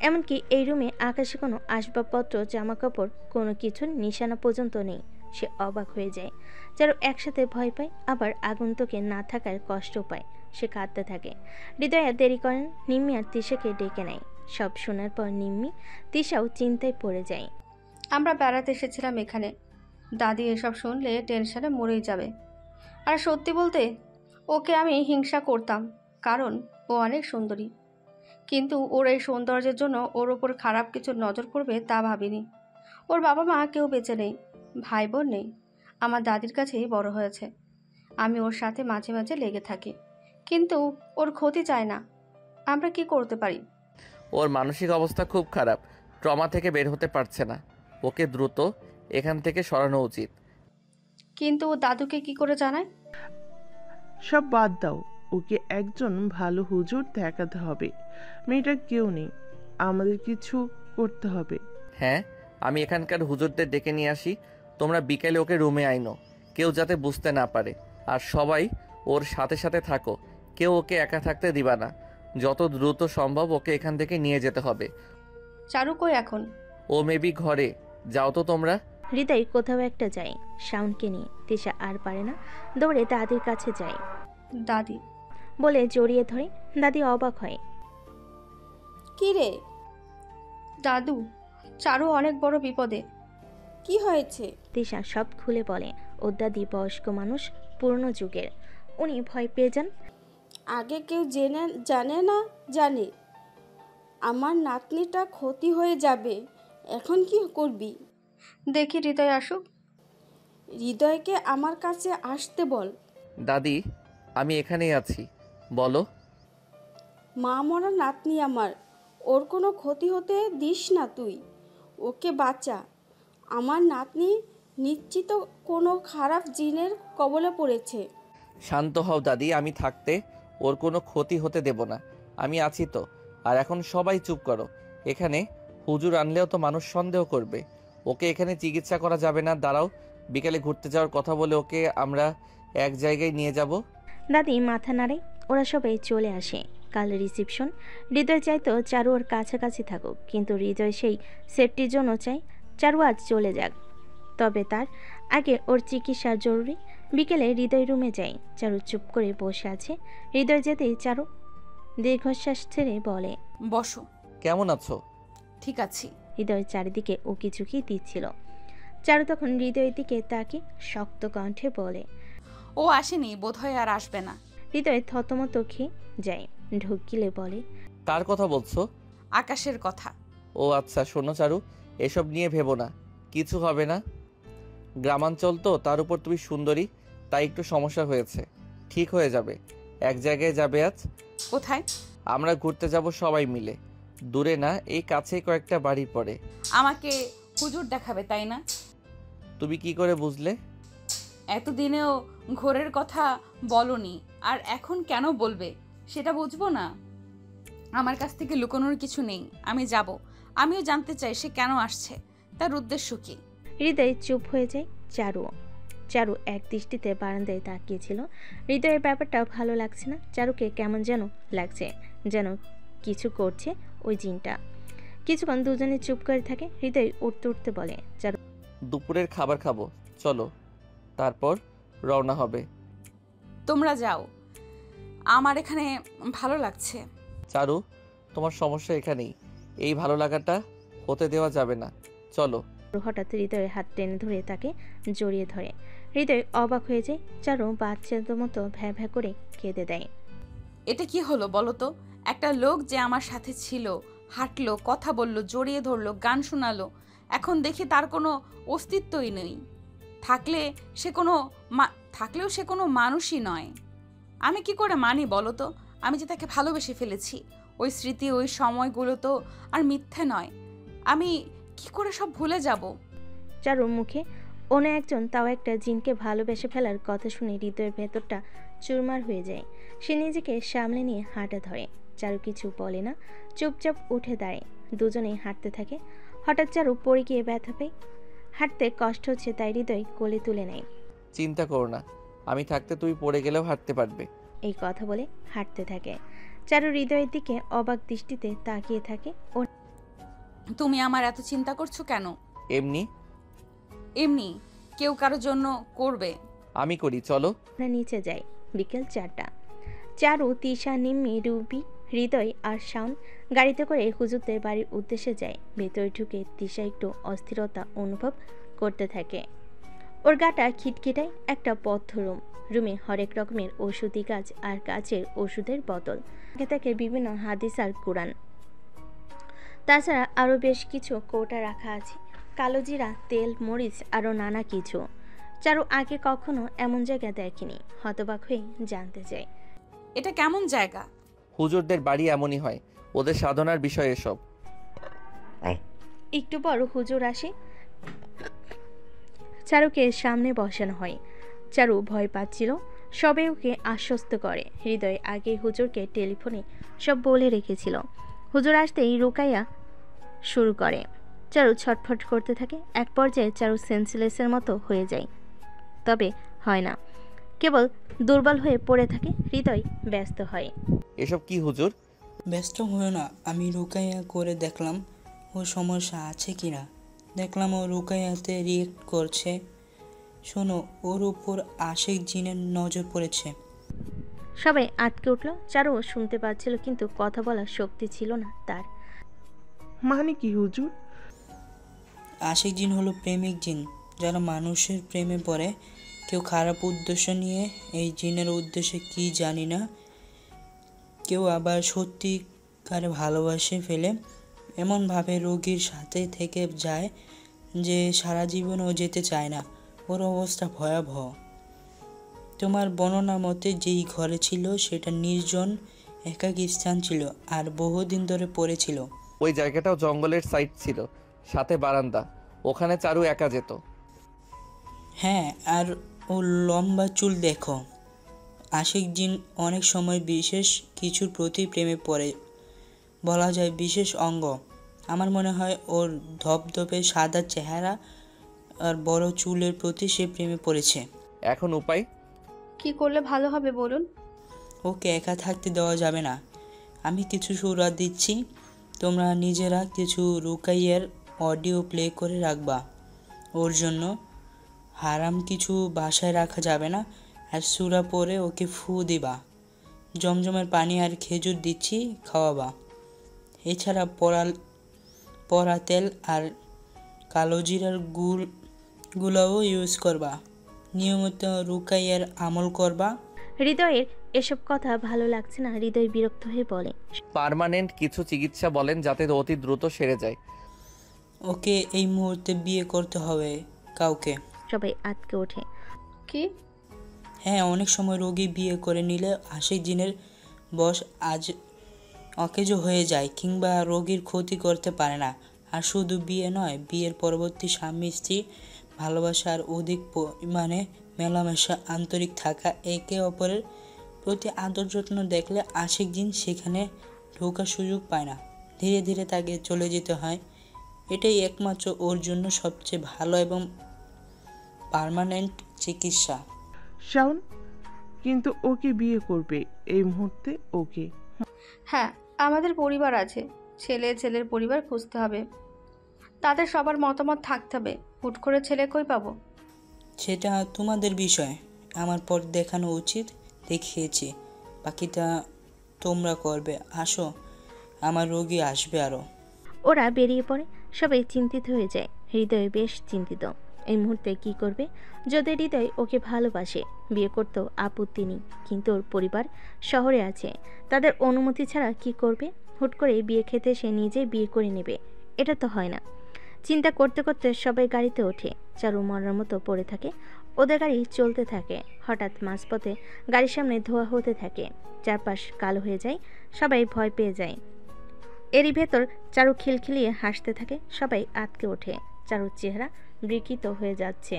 এমনকি এই রুমে আকাশে কোনো আসবাবপত্র, জামাকাপড়, কোনো কিছুর নিশানা পর্যন্ত নেই। সে অবাক হয়ে যায়। চারু একসাথে ভয় পায়, আবার আগন্তুকে না থাকার কষ্ট পায়। সে কাঁদতে থাকে। হৃদয় আর দেরি করেন, নিম্মি আর তিশাকে ডেকে নেয়। সব শোনার পর নিম্মি, তিশাও চিন্তায় পড়ে যায়। আমরা বেড়াতে এসেছিলাম এখানে, দাদি এসব শুনলে টেনশনে মরেই যাবে। আর সত্যি বলতে ওকে আমি হিংসা করতাম, কারণ ও অনেক সুন্দরী। কিন্তু ওর এই সৌন্দর্যের জন্য ওর ওপর খারাপ কিছু নজর পড়বে তা ভাবিনি। ওর বাবা মা কেউ বেঁচে নেই, ভাই বোন নেই, আমার দাদির কাছেই বড় হয়েছে। আমি ওর সাথে মাঝে মাঝে লেগে থাকি, কিন্তু ওর ক্ষতি চায় না। আমরা কি করতে পারি? ওর মানসিক অবস্থা খুব খারাপ, ট্রমা থেকে বের হতে পারছে না। ওকে দ্রুত এখান থেকে সরানো উচিত। কিন্তু ও দাদুকে কি করে জানায়? সব বাদ দাও, ওকে একজন ভালো হুজুর দেখাতে হবে। মেয়েটার কেউ নেই, আমাদের কিছু করতে হবে। হ্যাঁ, আমি এখানকার হুজুরদের ডেকে নিয়ে আসি। তোমরা বিকেলে ওকে রুমে আইনো, কেউ যাতে বুঝতে না পারে। আর সবাই ওর সাথে সাথে থাকো, কেউ ওকে একা থাকতে দিবা না। যত দ্রুত সম্ভব ওকে এখান থেকে নিয়ে যেতে হবে। চারু কই এখন? ও মেবি ঘরে। যাও তো তোমরা। হৃদয় কোথাও একটা যায় শাওনকে নিয়ে। তিশা আর পারে না, দৌড়ে দাদির কাছে যায়। দাদি বলে জড়িয়ে ধরে। দাদি অবাক হয়। কি রে? দাদু, চারু অনেক বড় বিপদে। কি হয়েছে? তিশা সব খুলে বলে। ওর দাদি বয়স্ক মানুষ, পুরনো যুগের। উনি ভয় পেয়ে যান। আগে কেউ জানে না জানে আমার নাতনিটা ক্ষতি হয়ে যাবে, এখন কি করবি? দেখি হৃদয় আসুক। হৃদয়কে আমার কাছে আসতে বল। দাদি, আমি এখানেই আছি, বলো। মা মরা নাতনি আমার, ওর কোনো ক্ষতি হতে দিস না তুই, ওকে বাঁচা। আমার নাতনি নিশ্চিত কোনো খারাপ জিনের কবলে পড়েছে। শান্ত হও দাদি, আমি থাকতে ওর কোনো ক্ষতি হতে দেব না। আমি আছি তো। আর এখন সবাই চুপ করো। এখানে হুজুর আনলেও তো মানুষ সন্দেহ করবে। ওকে এখানে চিকিৎসা করা যাবে না। দাঁড়াও, বিকেলে ঘুরতে যাওয়ার কথা বলে ওকে আমরা এক জায়গায় নিয়ে যাব। দাদি মাথা নাড়ে। ওরা সবাই চলে আসে। কাল রিসেপশন। হৃদয় চাইতো চারু ওর কাছাকাছি থাকুক, কিন্তু হৃদয় সেই সেফটির জন্য চাই চারু আজ চলে যাক। তবে তার আগে ওর চিকিৎসা জরুরি। বিকেলে হৃদয় রুমে যায়। চারু চুপ করে বসে আছে। হৃদয় যেতেই চারু দীর্ঘশ্বাস ছেড়ে বলে, বসো। কেমন আছো? ঠিক আছি। হৃদয় চারিদিকে উকি ঝুঁকি দিচ্ছিল। চারু তখন হৃদয়ের দিকে তাকে শক্ত কণ্ঠে বলে, ও আসেনি, বোধহয় আর আসবে না। হৃদয় থতমত খেয়ে যায়। ঢুকিলে বলে, কার কথা বলছো? আকাশের কথা। ও আচ্ছা, শোনো চারু, এসব নিয়ে ভেবো না, কিছু হবে না। গ্রামাঞ্চল তো, তার উপর তুমি সুন্দরী, তাই একটু সমস্যা হয়েছে। ঠিক হয়ে যাবে। এক জায়গায় যাবে আজ। কোথায়? আমরা ঘুরতে যাব সবাই মিলে। দূরে না, এই কাছেই কয়েকটা বাড়ি পড়ে। আমাকে হুজুর দেখাবে, তাই না? তুমি কি করে বুঝলে? এতদিনেও ঘোরের কথা বলনি, আর এখন কেন বলবে সেটা বুঝবো না? আমার কাছ থেকে লুকানোর কিছু নেই। আমি যাব। আমিও জানতে চাই সে কেন আসছে, তার উদ্দেশ্য কি। হৃদয় চুপ হয়ে যায়। চারু এক দৃষ্টিতে বারান্দায় তাকিয়েছিল। হৃদয়ের ব্যাপারটা ভালো লাগছে না। চারুকে কেমন যেন লাগছে, যেন কিছু করছে ওই জিনটা। কিছুক্ষণ দুজনে চুপ করে থাকে। হৃদয় উঠতে উঠতে বলে, চারু দুপুরের খাবার খাবো, চলো, তারপর রওনা হবে। তোমরা যাও, আমার এখানে ভালো লাগছে। চারু, তোমার সমস্যা এখানেই। এই ভালো লাগাটা হতে দেওয়া যাবে না, চলো। হঠাৎ হৃদয়ের হাত টেনে ধরে তাকে জড়িয়ে ধরে। হৃদয় অবাক হয়ে যায়। চারু বাচ্চাদের মতো ভ্যা ভ্যা করে কেঁদে দেয়। এটা কি হলো বলো তো? একটা লোক যে আমার সাথে ছিল, হাঁটলো, কথা বলল, জড়িয়ে ধরলো, গান শোনালো, এখন দেখি তার কোনো অস্তিত্বই নেই। থাকলেও সে কোনো মানুষই নয়। আমি কি করে মানি বলো তো? আমি যে তাকে ভালোবেসে ফেলেছি। ওই স্মৃতি, ওই সময়গুলো তো আর মিথ্যে নয়। আমি কি করে সব ভুলে যাব? চারুর মুখে অন্য একজন, তাও একটা জিনকে ভালোবেসে ফেলার কথা শুনে হৃদয়ের ভেতরটা চুরমার হয়ে যায়। সে নিজেকে সামলে নিয়ে হাঁটা ধরে। চারু কিছু বলে না, চুপচাপ উঠে দাঁড়ায়। দুজনেই হাঁটতে থাকে। হঠাৎ চারু পড়ে গিয়ে ব্যথা পায়। হাঁটতে কষ্ট হচ্ছে, তাই হৃদয় কোলে তুলে নেয়। চিন্তা করো না, আমি থাকতে তুমি পড়ে গেলেও হাঁটতে পারবে। এই কথা বলে হাঁটতে থাকে। চারু হৃদয়ের দিকে অবাক দৃষ্টিতে তাকিয়ে থাকে। ও তুমি আমার এত চিন্তা করছো কেন? এমনি এমনি কেউ কারোর জন্য করবে। আমি করি, চলো। নিচে যায়। বিকেল 4টা। চারু, তিশা, নিম্মি, রুবি, হৃদয় আর শাওন গাড়িতে করে হুজুরদের বাড়ির উদ্দেশ্যে যায়। ভেতরে ঢুকে তিশা একটু অস্থিরতা অনুভব করতে থাকে। ওর গাটা খিটখিটায়। একটা বদ্ধ রুমে হরেক রকমের ওষুধি গাছ আর গাছের ওষুধের বোতল। থাকে বিভিন্ন হাদিস আর কোরআন। তাছাড়া আরও বেশ কিছু কৌটা রাখা আছে, কালো জিরা, তেল, মরিচ, আরও নানা কিছু। চারু আগে কখনো এমন জায়গা দেখেনি। হতবাক হয়ে জানতে চায়, এটা কেমন জায়গা? হুজুরদের বাড়ি এমনই হয়, ওদের সাধনার বিষয় এসব। একটু পর হুজুর আসে। চারুকে সামনে বসানো হয়। চারু ভয় পাচ্ছিল, সবে ওকে আশ্বস্ত করে। হৃদয় আগে হুজুরকে টেলিফোনে সব বলে রেখেছিল। হুজুর আসতেই রুকাইয়া শুরু করে। চারু ছটফট করতে থাকে। এক পর্যায়ে চারু সেন্সলেসের মতো হয়ে যায়, তবে হয় না, কেবল দুর্বল হয়ে পড়ে থাকে। হৃদয় ব্যস্ত হয়। এসব কি হুজুর? ব্যস্ত হয়ে না, আমি রুকাইয়া করে দেখলাম ও সমস্যা আছে কিনা। দেখলাম ও রুকাইয়াতে রিয়েক্ট করছে। শোনো, ওর উপর আশিক জিনের নজর পড়েছে। সবাই আটকে উঠল। চারুও শুনতে পাচ্ছিল, কিন্তু কথা বলার শক্তি ছিল না তার। মানে কি হুজুর? আশিক জিন হলো প্রেমিক জিন, যারা মানুষের প্রেমে পড়ে। কেউ খারাপ উদ্দেশ্য নিয়ে, এই জিনের উদ্দেশ্যে কি জানি না। কেউ আবার সত্যিকারে ভালোবাসে ফেলে, এমনভাবে রোগীর সাথে থেকে যায় যে সারা জীবনও যেতে চায় না। ওর অবস্থা ভয়াবহ। তোমার বর্ণনা মতে যেই ঘরে ছিল সেটা নির্জন একাকী স্থান ছিল, আর বহুদিন ধরে পড়েছিল। ওই জায়গাটাও জঙ্গলের সাইড ছিল, সাথে বারান্দা। ওখানে চারু একা যেত। হ্যাঁ, আর ও লম্বা চুল দেখো। আশিক জিন অনেক সময় বিশেষ কিছুর প্রতি প্রেমে পড়ে, বলা যায় বিশেষ অঙ্গ। আমার মনে হয় ওর ধপধপে সাদা চেহারা আর বড় চুলের প্রতি সে প্রেমে পড়েছে। এখন উপায় কি করলে ভালো হবে বলুন? ওকে একা থাকতে দেওয়া যাবে না। আমি কিছু সুরা দিচ্ছি, তোমরা নিজেরা কিছু রুকাইয়ের অডিও প্লে করে রাখবা। ওর জন্য হারাম কিছু বাসায় রাখা যাবে না। আর সুরা পরে ওকে ফু দিবা। জমজমের পানি আর খেজুর দিচ্ছি, খাওয়াবা। এছাড়া পরা তেল আর কালো জিরার গুলাও ইউজ করবা। নিয়মিত রুকাইয়ের আমল করবা। হৃদয়ের এসব কথা ভালো লাগছে না। হৃদয় বিরক্ত হয়ে বলে, পার্মানেন্ট কিছু চিকিৎসা বলেন যাতে অতি দ্রুত সেরে যায়। ওকে এই মুহূর্তে বিয়ে করতে হবে কাউকে। সবাই আটকে ওঠে। কি? হ্যাঁ, অনেক সময় রোগী বিয়ে করে নিলে আশিক জিনের বশ আজ অকেজো হয়ে যায়, কিংবা রোগীর ক্ষতি করতে পারে না। আর শুধু বিয়ে নয়, বিয়ের পরবর্তী স্বামী স্ত্রী ভালোবাসা আর অধিক পরিমাণে মেলামেশা, আন্তরিক থাকা, একে অপরের প্রতি আদর যত্ন দেখলে আশিক জিন সেখানে ঢোকার সুযোগ পায় না। ধীরে ধীরে তাকে চলে যেতে হয়। এটাই একমাত্র ওর জন্য সবচেয়ে ভালো এবং পার্মানেন্ট চিকিৎসা। শাওন, কিন্তু ওকে বিয়ে করবে এই মুহূর্তে? ওকে? হ্যাঁ, আমাদের পরিবার আছে। ছেলের পরিবার খুঁজতে হবে, তাদের সবার মতামত থাকতে হবে। হুট করে ছেলে কই পাবো? সেটা তোমাদের বিষয়। আমার পর দেখানো উচিত, দেখিয়েছি। বাকিটা তোমরা করবে। আসো, আমার রোগী আসবে আরও। ওরা বেরিয়ে পড়ে। সবাই চিন্তিত হয়ে যায়। হৃদয় বেশ চিন্তিত। এই মুহূর্তে কি করবে? যদি হৃদয় ওকে ভালোবাসে, বিয়ে করতেও আপত্তি নেই, কিন্তু ওর পরিবার শহরে আছে, তাদের অনুমতি ছাড়া কি করবে? হুট করে বিয়ে খেতে সে নিজেই বিয়ে করে নেবে, এটা তো হয় না। চিন্তা করতে করতে সবাই গাড়িতে ওঠে। চারু মরার মতো পড়ে থাকে। ওদের গাড়ি চলতে থাকে। হঠাৎ মাঝপথে গাড়ির সামনে ধোঁয়া হতে থাকে, চারপাশ কালো হয়ে যায়। সবাই ভয় পেয়ে যায়। এরই ভেতর চারু খিলখিলিয়ে হাসতে থাকে। সবাই আটকে ওঠে। চারুর চেহারা বিকৃত হয়ে যাচ্ছে,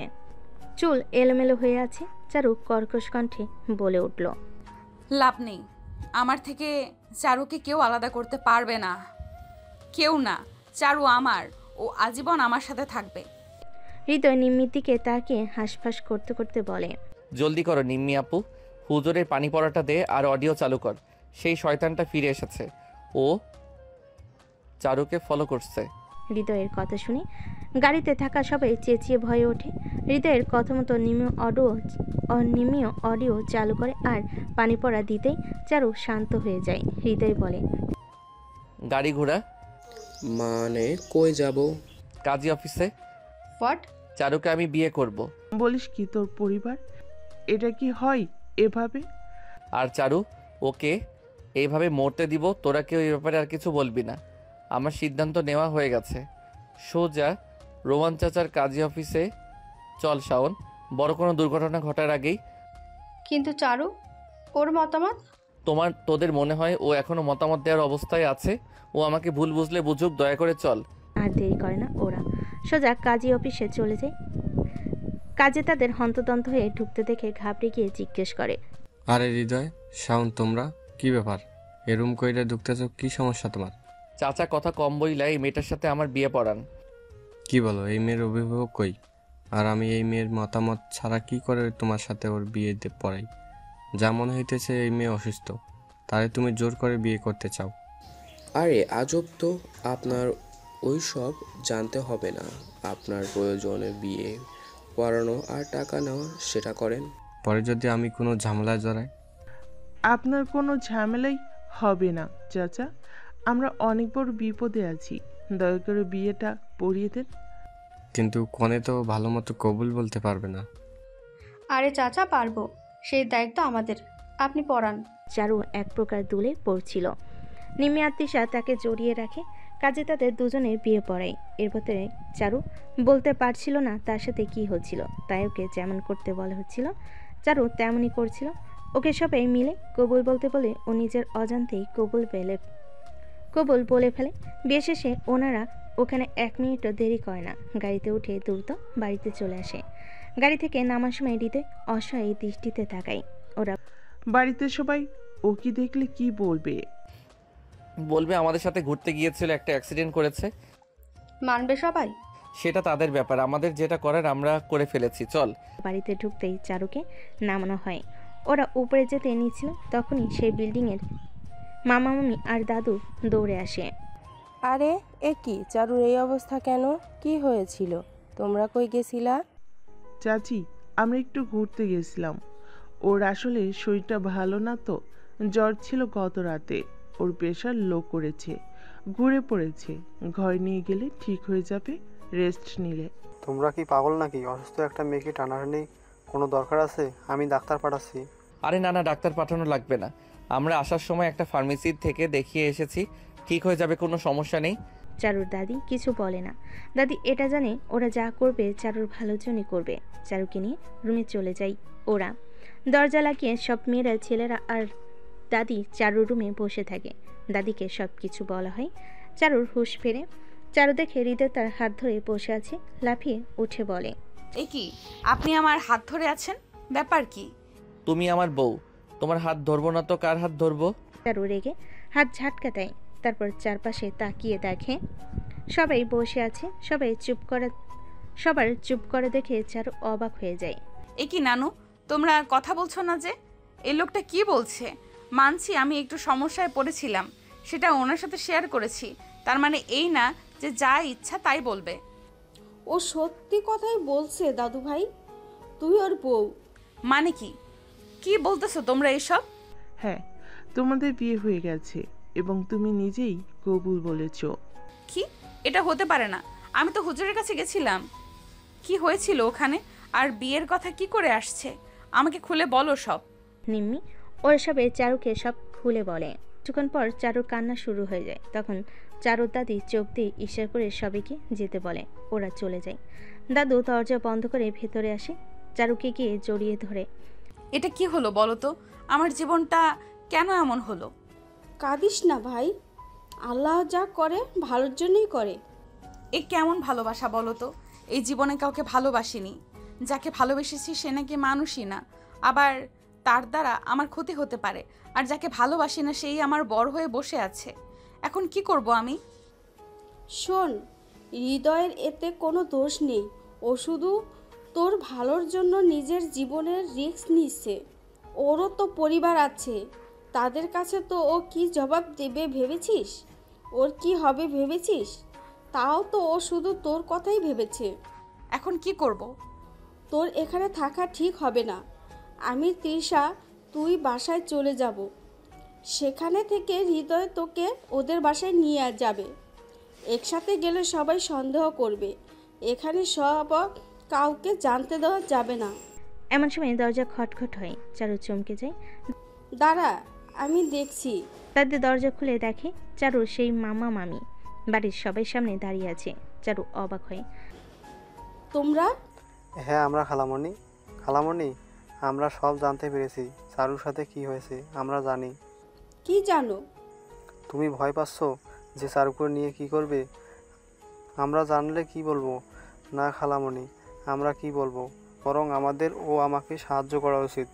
চুল এলোমেলো হয়ে আছে। চারু কর্কশ কণ্ঠে বলে উঠল, লাভ নেই, আমার থেকে চারুকে কেউ আলাদা করতে পারবে না, কেউ না। চারু আমার, ও আজীবন আমার সাথে থাকবে। হৃদয় নিম্মির দিকে তাকিয়ে হাঁসফাঁস করতে করতে বলে, জলদি করো নিম্মি আপু, হুজুরের পানি পড়াটা দে আর অডিও চালু কর। সেই শয়তানটা ফিরে এসেছে, ও চারুকে ফলো করছে। হৃদয়ের কথা শুনে গাড়িতে থাকা সবাই চেঁচিয়ে ভয়ে ওঠে। হৃদয়ের কথা মতো নিম্মিও অডিও চালু করে আর পানি পড়া দিতেই চারু শান্ত হয়ে যায়। হৃদয় বলে, গাড়ি ঘোড়া মানে কই যাব? কাজী অফিসে। হোয়াট? চারুকে আমি বিয়ে করব। বলিস কি? তোর পরিবার? এটা কি হয় এভাবে? আর চারু, ওকে এইভাবে মরতে দিব। তোরা কেউ এই ব্যাপারে আর কিছু বলবি না। আমার সিদ্ধান্ত নেওয়া হয়ে গেছে। সোজা রোমান চাচার কাজী অফিসে চল শাওন, বড় কোনো দুর্ঘটনা ঘটার আগেই। কিন্তু চারু, ওর মতামত? তোদের মনে হয় ও এখনো মতামত দেওয়ার অবস্থায় আছে? ও আমাকে ভুল বুঝলে বুঝুক, দয়া করে চল। আর দেরি করে না ওরা সোজা কাজী অফিসে চলে যায়। কাজে তাদের হন্তদন্ত হয়ে ঢুকতে দেখে ঘাবড়ে গিয়ে জিজ্ঞেস করে, আরে হৃদয়, শাওন, তোমরা কি ব্যাপার? এরুম কইরে ঢুকতেছ, কি সমস্যা তোমার? চাচা কথা কম বইলা এই মেয়েটার সাথে আমার বিয়ে পড়ান। কি বলো? এই মেয়ের অভিভাবক কই? আর আমি এই মেয়ের মতামত ছাড়া কি করে তোমার সাথে ওর বিয়ে পড়াই? যা মনে হইতেছে এই মেয়ে অসুস্থ, তারে তুমি জোর করে বিয়ে করতে চাও। আরে আজব তো, আপনার ওই সব জানতে হবে না। আপনার প্রয়োজনে বিয়ে পড়ানো আর টাকা নেওয়া সেটা করেন। পরে যদি আমি কোনো ঝামেলায় জড়াই? আপনার কোনো ঝামেলাই হবে না চাচা, আমরা অনেক বড় বিপদে আছি, দয়া করে বিয়েটা পড়িয়ে দেন। কিন্তু কনে তো ভালো মতো কবুল বলতে পারবে না। আরে চাচা, পারবো, সেই দায়িত্ব আমাদের, আপনি পড়ান। চারু এক প্রকার দুলে পড়ছিল। নিম্মি আর তিশা তাকে জড়িয়ে রাখে। কাজে তাদের দুজনের বিয়ে পড়ায়। এর ভেতরে চারু বলতে পারছিল না তার সাথে কি হচ্ছিল, তাই ওকে যেমন করতে বলা হচ্ছিল চারু তেমনই করছিল। ওকে সবাই মিলে কবুল বলতে বলে ও নিজের অজান্তেই কবুল বলে ফেলে। বিয়ে শেষে ওনারা ওখানে 1 মিনিটও দেরি করে না, গাড়িতে উঠে দ্রুত বাড়িতে চলে আসে। গাড়ি থেকে নামার সময় হৃদয় অসহায় দৃষ্টিতে তাকায়। ওরা বাড়িতে সবাই ও কি দেখলে কি বলবে? বলবে আমাদের সাথে ঘুরতে গিয়েছিল, একটা অ্যাক্সিডেন্ট করেছে। মানবে সবাই? সেটা তাদের ব্যাপার, আমাদের যেটা করার আমরা করে ফেলেছি, চল। বাড়িতে ঢুকতেই চারুকে নামানো হয়। ওরা উপরে যেতে নিয়েছিল, তখনই সেই বিল্ডিংয়ের মামা মামি আর দাদু দৌড়ে আসে। আরে এ কি, চারুর এই অবস্থা কেন? কি হয়েছিল? তোমরা কই গেছিলা? চাচি, আমরা একটু ঘুরতে গেছিলাম। ওর আসলে শরীরটা ভালো না তো, জ্বর ছিল গত রাতে, ওর প্রেশার লো করেছে, ঘুরে পড়েছে। ঘরে নিয়ে গেলে ঠিক হয়ে যাবে রেস্ট নিলে। তোমরা কি পাগল নাকি? অসুস্থ একটা মেয়েকে টানাটানি কোনো দরকার আছে? আমি ডাক্তার পাঠাচ্ছি। আরে না না, ডাক্তার পাঠানো লাগবে না, আমরা আসার সময় একটা ফার্মেসি থেকে দেখিয়ে এসেছি, ঠিক হয়ে যাবে, কোনো সমস্যা নেই। চারুর দাদি কিছু বলে না। দাদি এটা জানে ওরা যা করবে চারুর ভালোর জন্যই করবে। চারুকে নিয়ে রুমে চলে যায় ওরা। দরজা লাগিয়ে সব মেয়েরা, ছেলেরা আর দাদি চারুর রুমে বসে থাকে। দাদিকে সব কিছু বলা হয়। চারুর হুঁশ ফেরে। চারু দেখে হৃদয় তার হাত ধরে বসে আছে, লাফিয়ে উঠে বলে, এ কি, আপনি আমার হাত ধরে আছেন? ব্যাপার কি? তুমি আমার বউ, তোমার হাত ধরবো না তো কার হাত ধরবো? চারু রেগে হাত ঝাটকা দেয়। তারপর চারপাশে তাকিয়ে দেখে সবাই বসে আছে। সবার চুপ করে দেখে চারু অবাক হয়ে যায়। এ কি নানু, তোমরা কথা বলছো না যে? এই লোকটা কি বলছে? মানছি আমি একটু সমস্যায় পড়েছিলাম, সেটা ওনার সাথে শেয়ার করেছি, তার মানে এই না যে যা ইচ্ছা তাই বলবে। ও সত্যি কথাই বলছে দাদু ভাই, তুই ওর বউ। মানে কি কি বলতেছো তোমরা এসব? হ্যাঁ, তোমাদের বিয়ে হয়ে গেছে এবং তুমি নিজেই কবুল বলেছ। কি? এটা হতে পারে না, আমি তো হুজুরের কাছে গেছিলাম। কি হয়েছিল ওখানে, আর বিয়ের কথা কি করে আসছে? আমাকে খুলে বলো সব। নিম্মি ওর সবে চারুকে সব খুলে বলে। কিছুক্ষণ পর চারুর কান্না শুরু হয়ে যায়। তখন চারুর দাদি চোখ দিয়ে ইশারা করে সবাইকে যেতে বলে। ওরা চলে যায়। দাদু দরজা বন্ধ করে ভেতরে আসে, চারুকে গিয়ে জড়িয়ে ধরে। এটা কি হলো বলো তো? আমার জীবনটা কেন এমন হলো? কাঁদিস না ভাই, আল্লাহ যা করে ভালোর জন্যই করে। এ কেমন ভালোবাসা বলো তো? এই জীবনে কাউকে ভালোবাসিনি, যাকে ভালোবেসেছি সে নাকি মানুষই না, আবার তার দ্বারা আমার ক্ষতি হতে পারে, আর যাকে ভালোবাসি না সেই আমার বড় হয়ে বসে আছে। এখন কি করব আমি? শোন, হৃদয়ের এতে কোনো দোষ নেই, ও শুধু তোর ভালোর জন্য নিজের জীবনের রিস্ক নিচ্ছে। ওরও তো পরিবার আছে, তাদের কাছে তো ও কি জবাব দেবে ভেবেছিস? ওর কি হবে ভেবেছিস? তাও তো ও শুধু তোর কথাই ভেবেছে। এখন কি করব? তোর এখানে থাকা ঠিক হবে না। আমি তৃষা তুই বাসায় চলে যাব, সেখানে থেকে হৃদয় তোকে ওদের বাসায় নিয়ে যাবে। একসাথে গেলে সবাই সন্দেহ করবে, এখানে সব কাউকে জানতে দেওয়া যাবে না। এমন সময় দরজা খটখট হয়। চারু চমকে যায়। দাঁড়া, আমি দেখছি। দাদি দরজা খুলে দেখে চারু সেই মামা মামি বাড়ির সবাই সামনে দাঁড়িয়ে আছে। চারু অবাক হয়। তোমরা? হ্যাঁ, আমরা খালামণি। খালামণি, আমরা সব জানতে পেরেছি। চারুর সাথে কি হয়েছে আমরা জানি। কি জানো? তুমি ভয় পাচ্ছ যে চারুকে নিয়ে কি করবে? আমরা জানলে কি বলবো? না খালামণি, আমরা কি বলবো? বরং আমাদের ও আমাকে সাহায্য করা উচিত।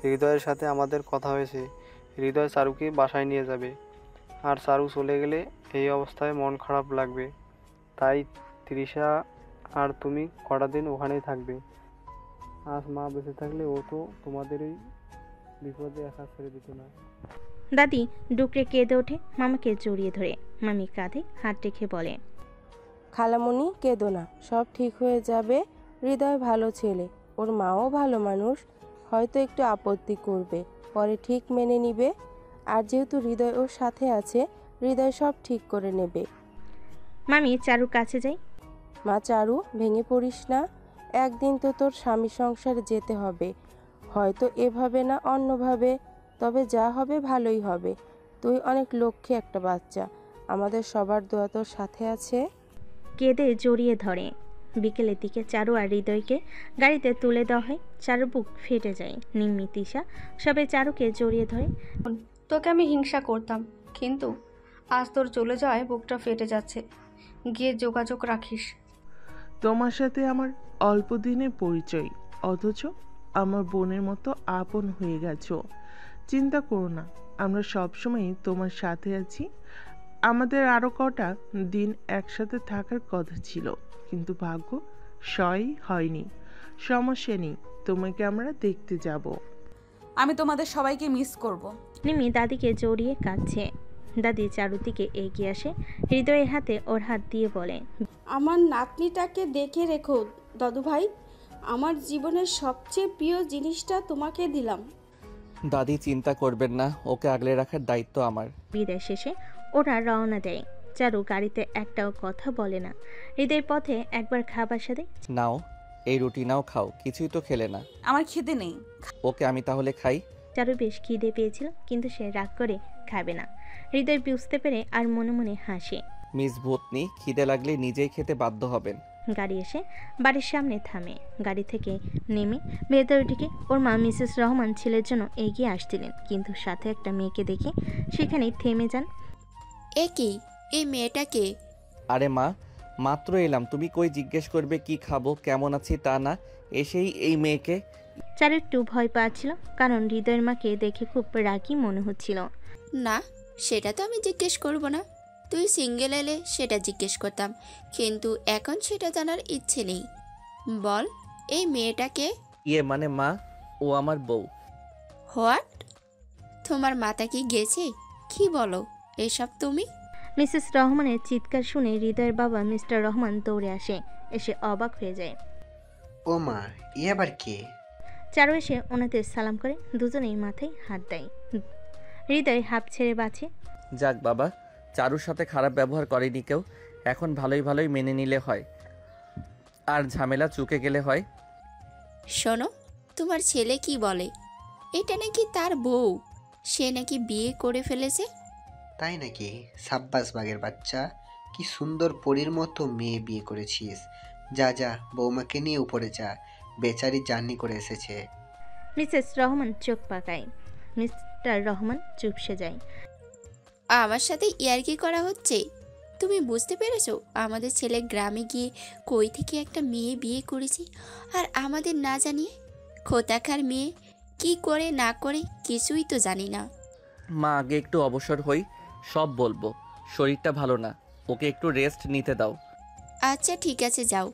হৃদয়ের সাথে আমাদের কথা হয়েছে, হৃদয় চারুকে বাসায় নিয়ে যাবে। আর চারু চলে গেলে এই অবস্থায় মন খারাপ লাগবে। তাই তৃষা আর তুমি কটা দিন ওখানেই থাকবে। আজ মা বেঁচে থাকলে ও তো তোমাদের এই বিপদে একা ছেড়ে দিত না। দাদি ডুকরে কেঁদে ওঠে, মামাকে জড়িয়ে ধরে। মামি কাঁধে হাত রেখে বলে, খালামণি কেঁদো না, সব ঠিক হয়ে যাবে। হৃদয় ভালো ছেলে, ওর মাও ভালো মানুষ, হয়তো একটু আপত্তি করবে, পরে ঠিক মেনে নিবে। আর যেহেতু হৃদয় ওর সাথে আছে, হৃদয় সব ঠিক করে নেবে। মামি চারুর কাছে যাই। মা চারু, ভেঙে পড়িস না, একদিন তো তোর স্বামী সংসারে যেতে হবে, হয়তো এভাবে না অন্যভাবে, তবে যা হবে ভালোই হবে। তুই অনেক লক্ষ্মী একটা বাচ্চা, আমাদের সবার দোয়া তোর সাথে আছে। কেঁদে জড়িয়ে ধরে। বিকেলের দিকে চারু আর হৃদয়কে গাড়িতে তুলে দেওয়া হয়। চারুর বুক ফেটে যায়। নিম্মি, তিশা সবাই চারুকে জড়িয়ে ধরে। তোকে আমি হিংসা করতাম, কিন্তু আজ তোর চলে যাওয়ায় বুকটা ফেটে যাচ্ছে। গিয়ে যোগাযোগ রাখিস। তোমার সাথে আমার অল্প দিনে পরিচয়, অথচ আমার বোনের মতো আপন হয়ে গেছো। চিন্তা করো না, আমরা সবসময়ই তোমার সাথে আছি। আমাদের আরও কটা দিন একসাথে থাকার কথা ছিল, কিন্তু ভাগ্য সই হয়নি। সমস্যা নেই, তোমাকে আমরা দেখতে যাব। আমি তোমাদের সবাইকে মিস করব। নিমি দাদিকে জড়িয়ে কাঁদছে। দাদি চারুর দিকে এগিয়ে আসে, হৃদয়ের হাতে ওর হাত দিয়ে বলে, আমার নাতনিটাকে দেখে রেখো দাদু ভাই, আমার জীবনের সবচেয়ে প্রিয় জিনিসটা তোমাকে দিলাম। দাদি চিন্তা করবেন না, ওকে আগলে রাখার দায়িত্ব আমার। বিদায় শেষে ওরা রওনা দেয়। চারু গাড়িতে একটাও কথা বলে না। হৃদয়ের পথে একবার খাবার সাথে, নাও এই রুটি নাও, খাও, কিছুই তো খেলে না। আমার খিদে নেই। ওকে আমি তাহলে খাই। চারু বেশ খিদে পেয়েছিল, কিন্তু সে রাগ করে খাবে না। হৃদয় বুঝতে পেরে আর মনে মনে হাসে। মিস ভূতনি, খিদে লাগলে নিজেই খেতে বাধ্য হবেন। গাড়ি এসে বাড়ির সামনে থামে। গাড়ি থেকে নেমে ভেতরে ঢুকে ওর মা মিসেস রহমান ছেলের জন্য এগিয়ে আসছিলেন, কিন্তু সাথে একটা মেয়েকে দেখে সেখানেই থেমে যান। এ কি, এই মেয়েটাকে? আরে মা, মাত্র এলাম, তুমি কই জিজ্ঞেস করবে কি খাবো, কেমন আছি তা না, এসেই এই মেয়েকে। চারু একটু ভয় পাচ্ছিল, কারণ হৃদয়ের মাকে দেখে খুব রাগী মনে হচ্ছিল। না, সেটা তো আমি জিজ্ঞেস করব না, তুই সিঙ্গেল এলে সেটা জিজ্ঞেস করতাম, কিন্তু এখন সেটা জানার ইচ্ছে নেই। বল, এই মেয়েটাকে? মানে মা, ও আমার বউ। হোয়াট? তোমার মাথা কি গেছে? কি বলো এসব তুমি? মিসেস রহমানের চিৎকার শুনে হৃদয়ের বাবা মিস্টার রহমান দৌড়ে আসে। এসে অবাক হয়ে যায়। ও মা, ই আবার কে? চারু এসে ওনাদের সালাম করে দুজনেই মাথায় হাত দেয়। হৃদয় হাঁপ ছেড়ে বাঁচে। যাক বাবা, চারুর সাথে খারাপ ব্যবহার করেনি কেউ, এখন ভালোই ভালোই মেনে নিলে হয়, আর ঝামেলা চুকে গেলে হয়। শোনো, তোমার ছেলে কি বলে, এটা নাকি তার বউ, সে নাকি বিয়ে করে ফেলেছে। তাই নাকি? সাব্বাস বাঘের বাচ্চা, কি সুন্দর পরীর মতো মেয়ে বিয়ে করেছিস। যা যা, বৌমাকে নিয়ে উপরে যা, বেচারি জার্নি করে এসেছে। মিসেস রহমান চোখ পাকায়। মিস্টার রহমান চুপসে যায়। আমার সাথে ইয়ার্কি করা হচ্ছে? তুমি বুঝতে পেরেছো আমাদের ছেলে গ্রামে গিয়ে কই থেকে একটা মেয়ে বিয়ে করেছে, আর আমাদের না জানিয়ে? খোতাকার মেয়ে, কি করে না করে কিছুই তো জানি না। মা, আগে একটু অবসর হই, সব বলবো। শরীরটা ভালো না, ওকে একটু রেস্ট নিতে দাও। আচ্ছা ঠিক আছে, যাও,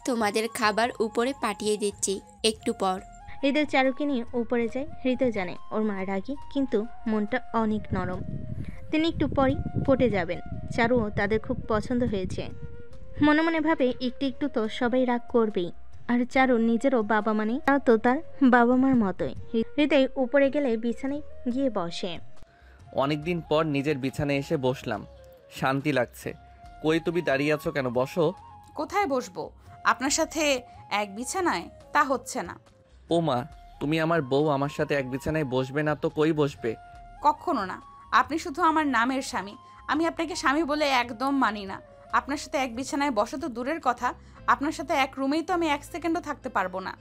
তোমাদের খাবার উপরে পাঠিয়ে দিচ্ছি একটু পর। হৃদয় চারুকে নিয়ে উপরে যায়। হৃদয় জানে ওর মা রাগী, কিন্তু মনটা অনেক নরম। তিনি একটু পরই পটে যাবেন। চারুও তাদের খুব পছন্দ হয়েছে। মনে মনে ভাবে একটু একটু তো সবাই রাগ করবেই, আর চারু নিজেরও বাবা মানে তাও তো তার বাবা মার মতোই। হৃদয় উপরে গেলে বিছানায় গিয়ে বসে। অনেকদিন পর নিজের বিছানায় এসে বসলাম, শান্তি লাগছে। কই তুমি দাঁড়িয়ে আছো কেন? বসো। কোথায় বসবো? আপনার সাথে এক বিছানায়? তা হচ্ছে না। ও মা, তুমি আমার বউ, আমার সাথে এক বিছানায় বসবে না তো কই বসবে? কখনো না। আপনি শুধু আমার নামের স্বামী, আমি আপনাকে স্বামী বলে একদম মানি না। আপনার সাথে এক বিছানায় বসা তো দূরের কথা, আপনার সাথে এক রুমেই তো আমি এক সেকেন্ডও থাকতে পারবো না।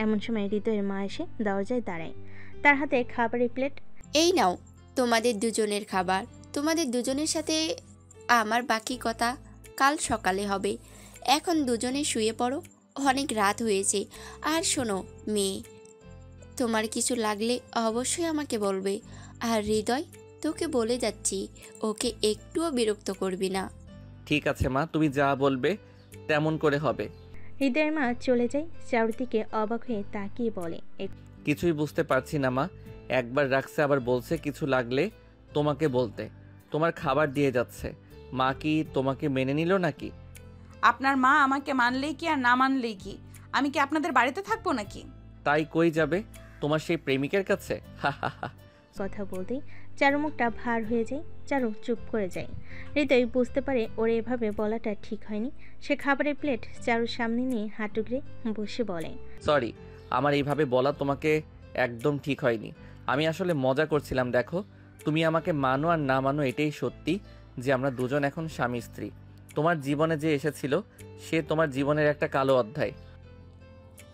এমন সময় হৃদয়ের মা এসে দরজায় দাঁড়ায়। তার হাতে খাবারের প্লেট। এই নাও তোমাদের দুজনের খাবার। তোমাদের দুজনের সাথে আমার বাকি কথা কাল সকালে হবে। এখন দুজনে শুয়ে পড়ো, অনেক রাত হয়েছে। আর শোনো মেয়ে, তোমার কিছু লাগলে অবশ্যই আমাকে বলবে। আর হৃদয়, তোকে বলে যাচ্ছি, ওকে একটুও বিরক্ত করবি না। ঠিক আছে মা, তুমি যা বলবে তেমন করে হবে। হৃদয়ের মা চলে যায়। চারুদিকে অবাক হয়ে তাকিয়ে বলে, কিছুই বুঝতে পারছি না মা, একবার রাখছে আবার বলছে কিছু লাগলে তোমাকে বলতে। তোমার খাবার দিয়ে যাচ্ছে, মা কি তোমাকে মেনে নিল নাকি? আপনার মা আমাকে মানলেই কি আর না মানলেই কি, আমি কি আপনাদের বাড়িতে থাকবো নাকি? তাই কই যাবে? তোমার সেই প্রেমিকের কাছে? হা হা হা। কথা বলতেই চারু মুখটা ভার হয়ে যায়। চারু চুপ করে যায়। হৃদয় বুঝতে পারে ওর এভাবে বলাটা ঠিক হয়নি। সে খাবারের প্লেট চারুর সামনে নিয়ে হাঁটুগড়ে বসে বলে, সরি, আমার এইভাবে বলা তোমাকে একদম ঠিক হয়নি। আমি আসলে মজা করছিলাম। দেখো, তুমি আমাকে মানো আর না মানো, এটাই সত্যি যে আমরা দুজন এখন স্বামী স্ত্রী। তোমার জীবনে যে এসেছিল সে তোমার জীবনের একটা কালো অধ্যায়।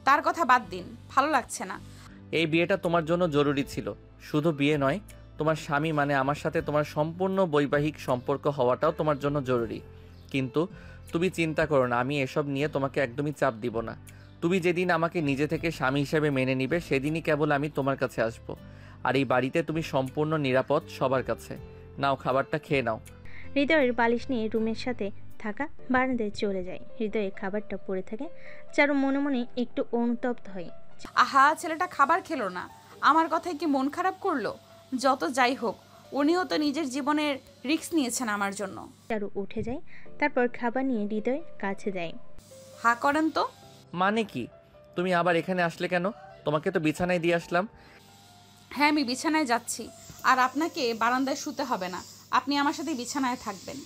তার কথা বাদ দিন, ভালো লাগছে না। এই বিয়েটা তোমার জন্য জরুরি ছিল। শুধু বিয়ে নয়, তোমার স্বামী মানে আমার সাথে তোমার সম্পূর্ণ বৈবাহিক সম্পর্ক হওয়াটাও তোমার জন্য জরুরি। কিন্তু তুমি চিন্তা করো না, আমি এসব নিয়ে তোমাকে একদমই চাপ দিব না। তুমি যেদিন আমাকে নিজে থেকে স্বামী হিসেবে মেনে নিবে সেদিনই কেবল আমি তোমার কাছে আসব। আর এই বাড়িতে তুমি সম্পূর্ণ নিরাপদ সবার কাছে। নাও, খাবারটা খেয়ে নাও। হৃদয়ের বালিশ নিয়ে রুমের সাথে থাকা বারান্দায় চলে যায়। হৃদয়ে খাবারটা পড়ে থাকে। চারু মনে মনে একটু অনুতপ্ত হয়। আহা, ছেলেটা খাবার খেলো না, আমার কথায় কি মন খারাপ করলো? যত যাই হোক, উনিও তো নিজের জীবনের রিস্ক নিয়েছেন আমার জন্য। চারু উঠে যায়, তারপর খাবার নিয়ে হৃদয়ের কাছে যায়। হা করেন তো। মানে কি? তুমি আবার এখানে আসলে কেন? তোমাকে তো বিছানায় দিয়ে আসলাম। হ্যাঁ, আমি বিছানায় যাচ্ছি, আর আপনাকে বারান্দায় শুতে হবে না, আপনি আমার সাথে বিছানায় থাকবেন।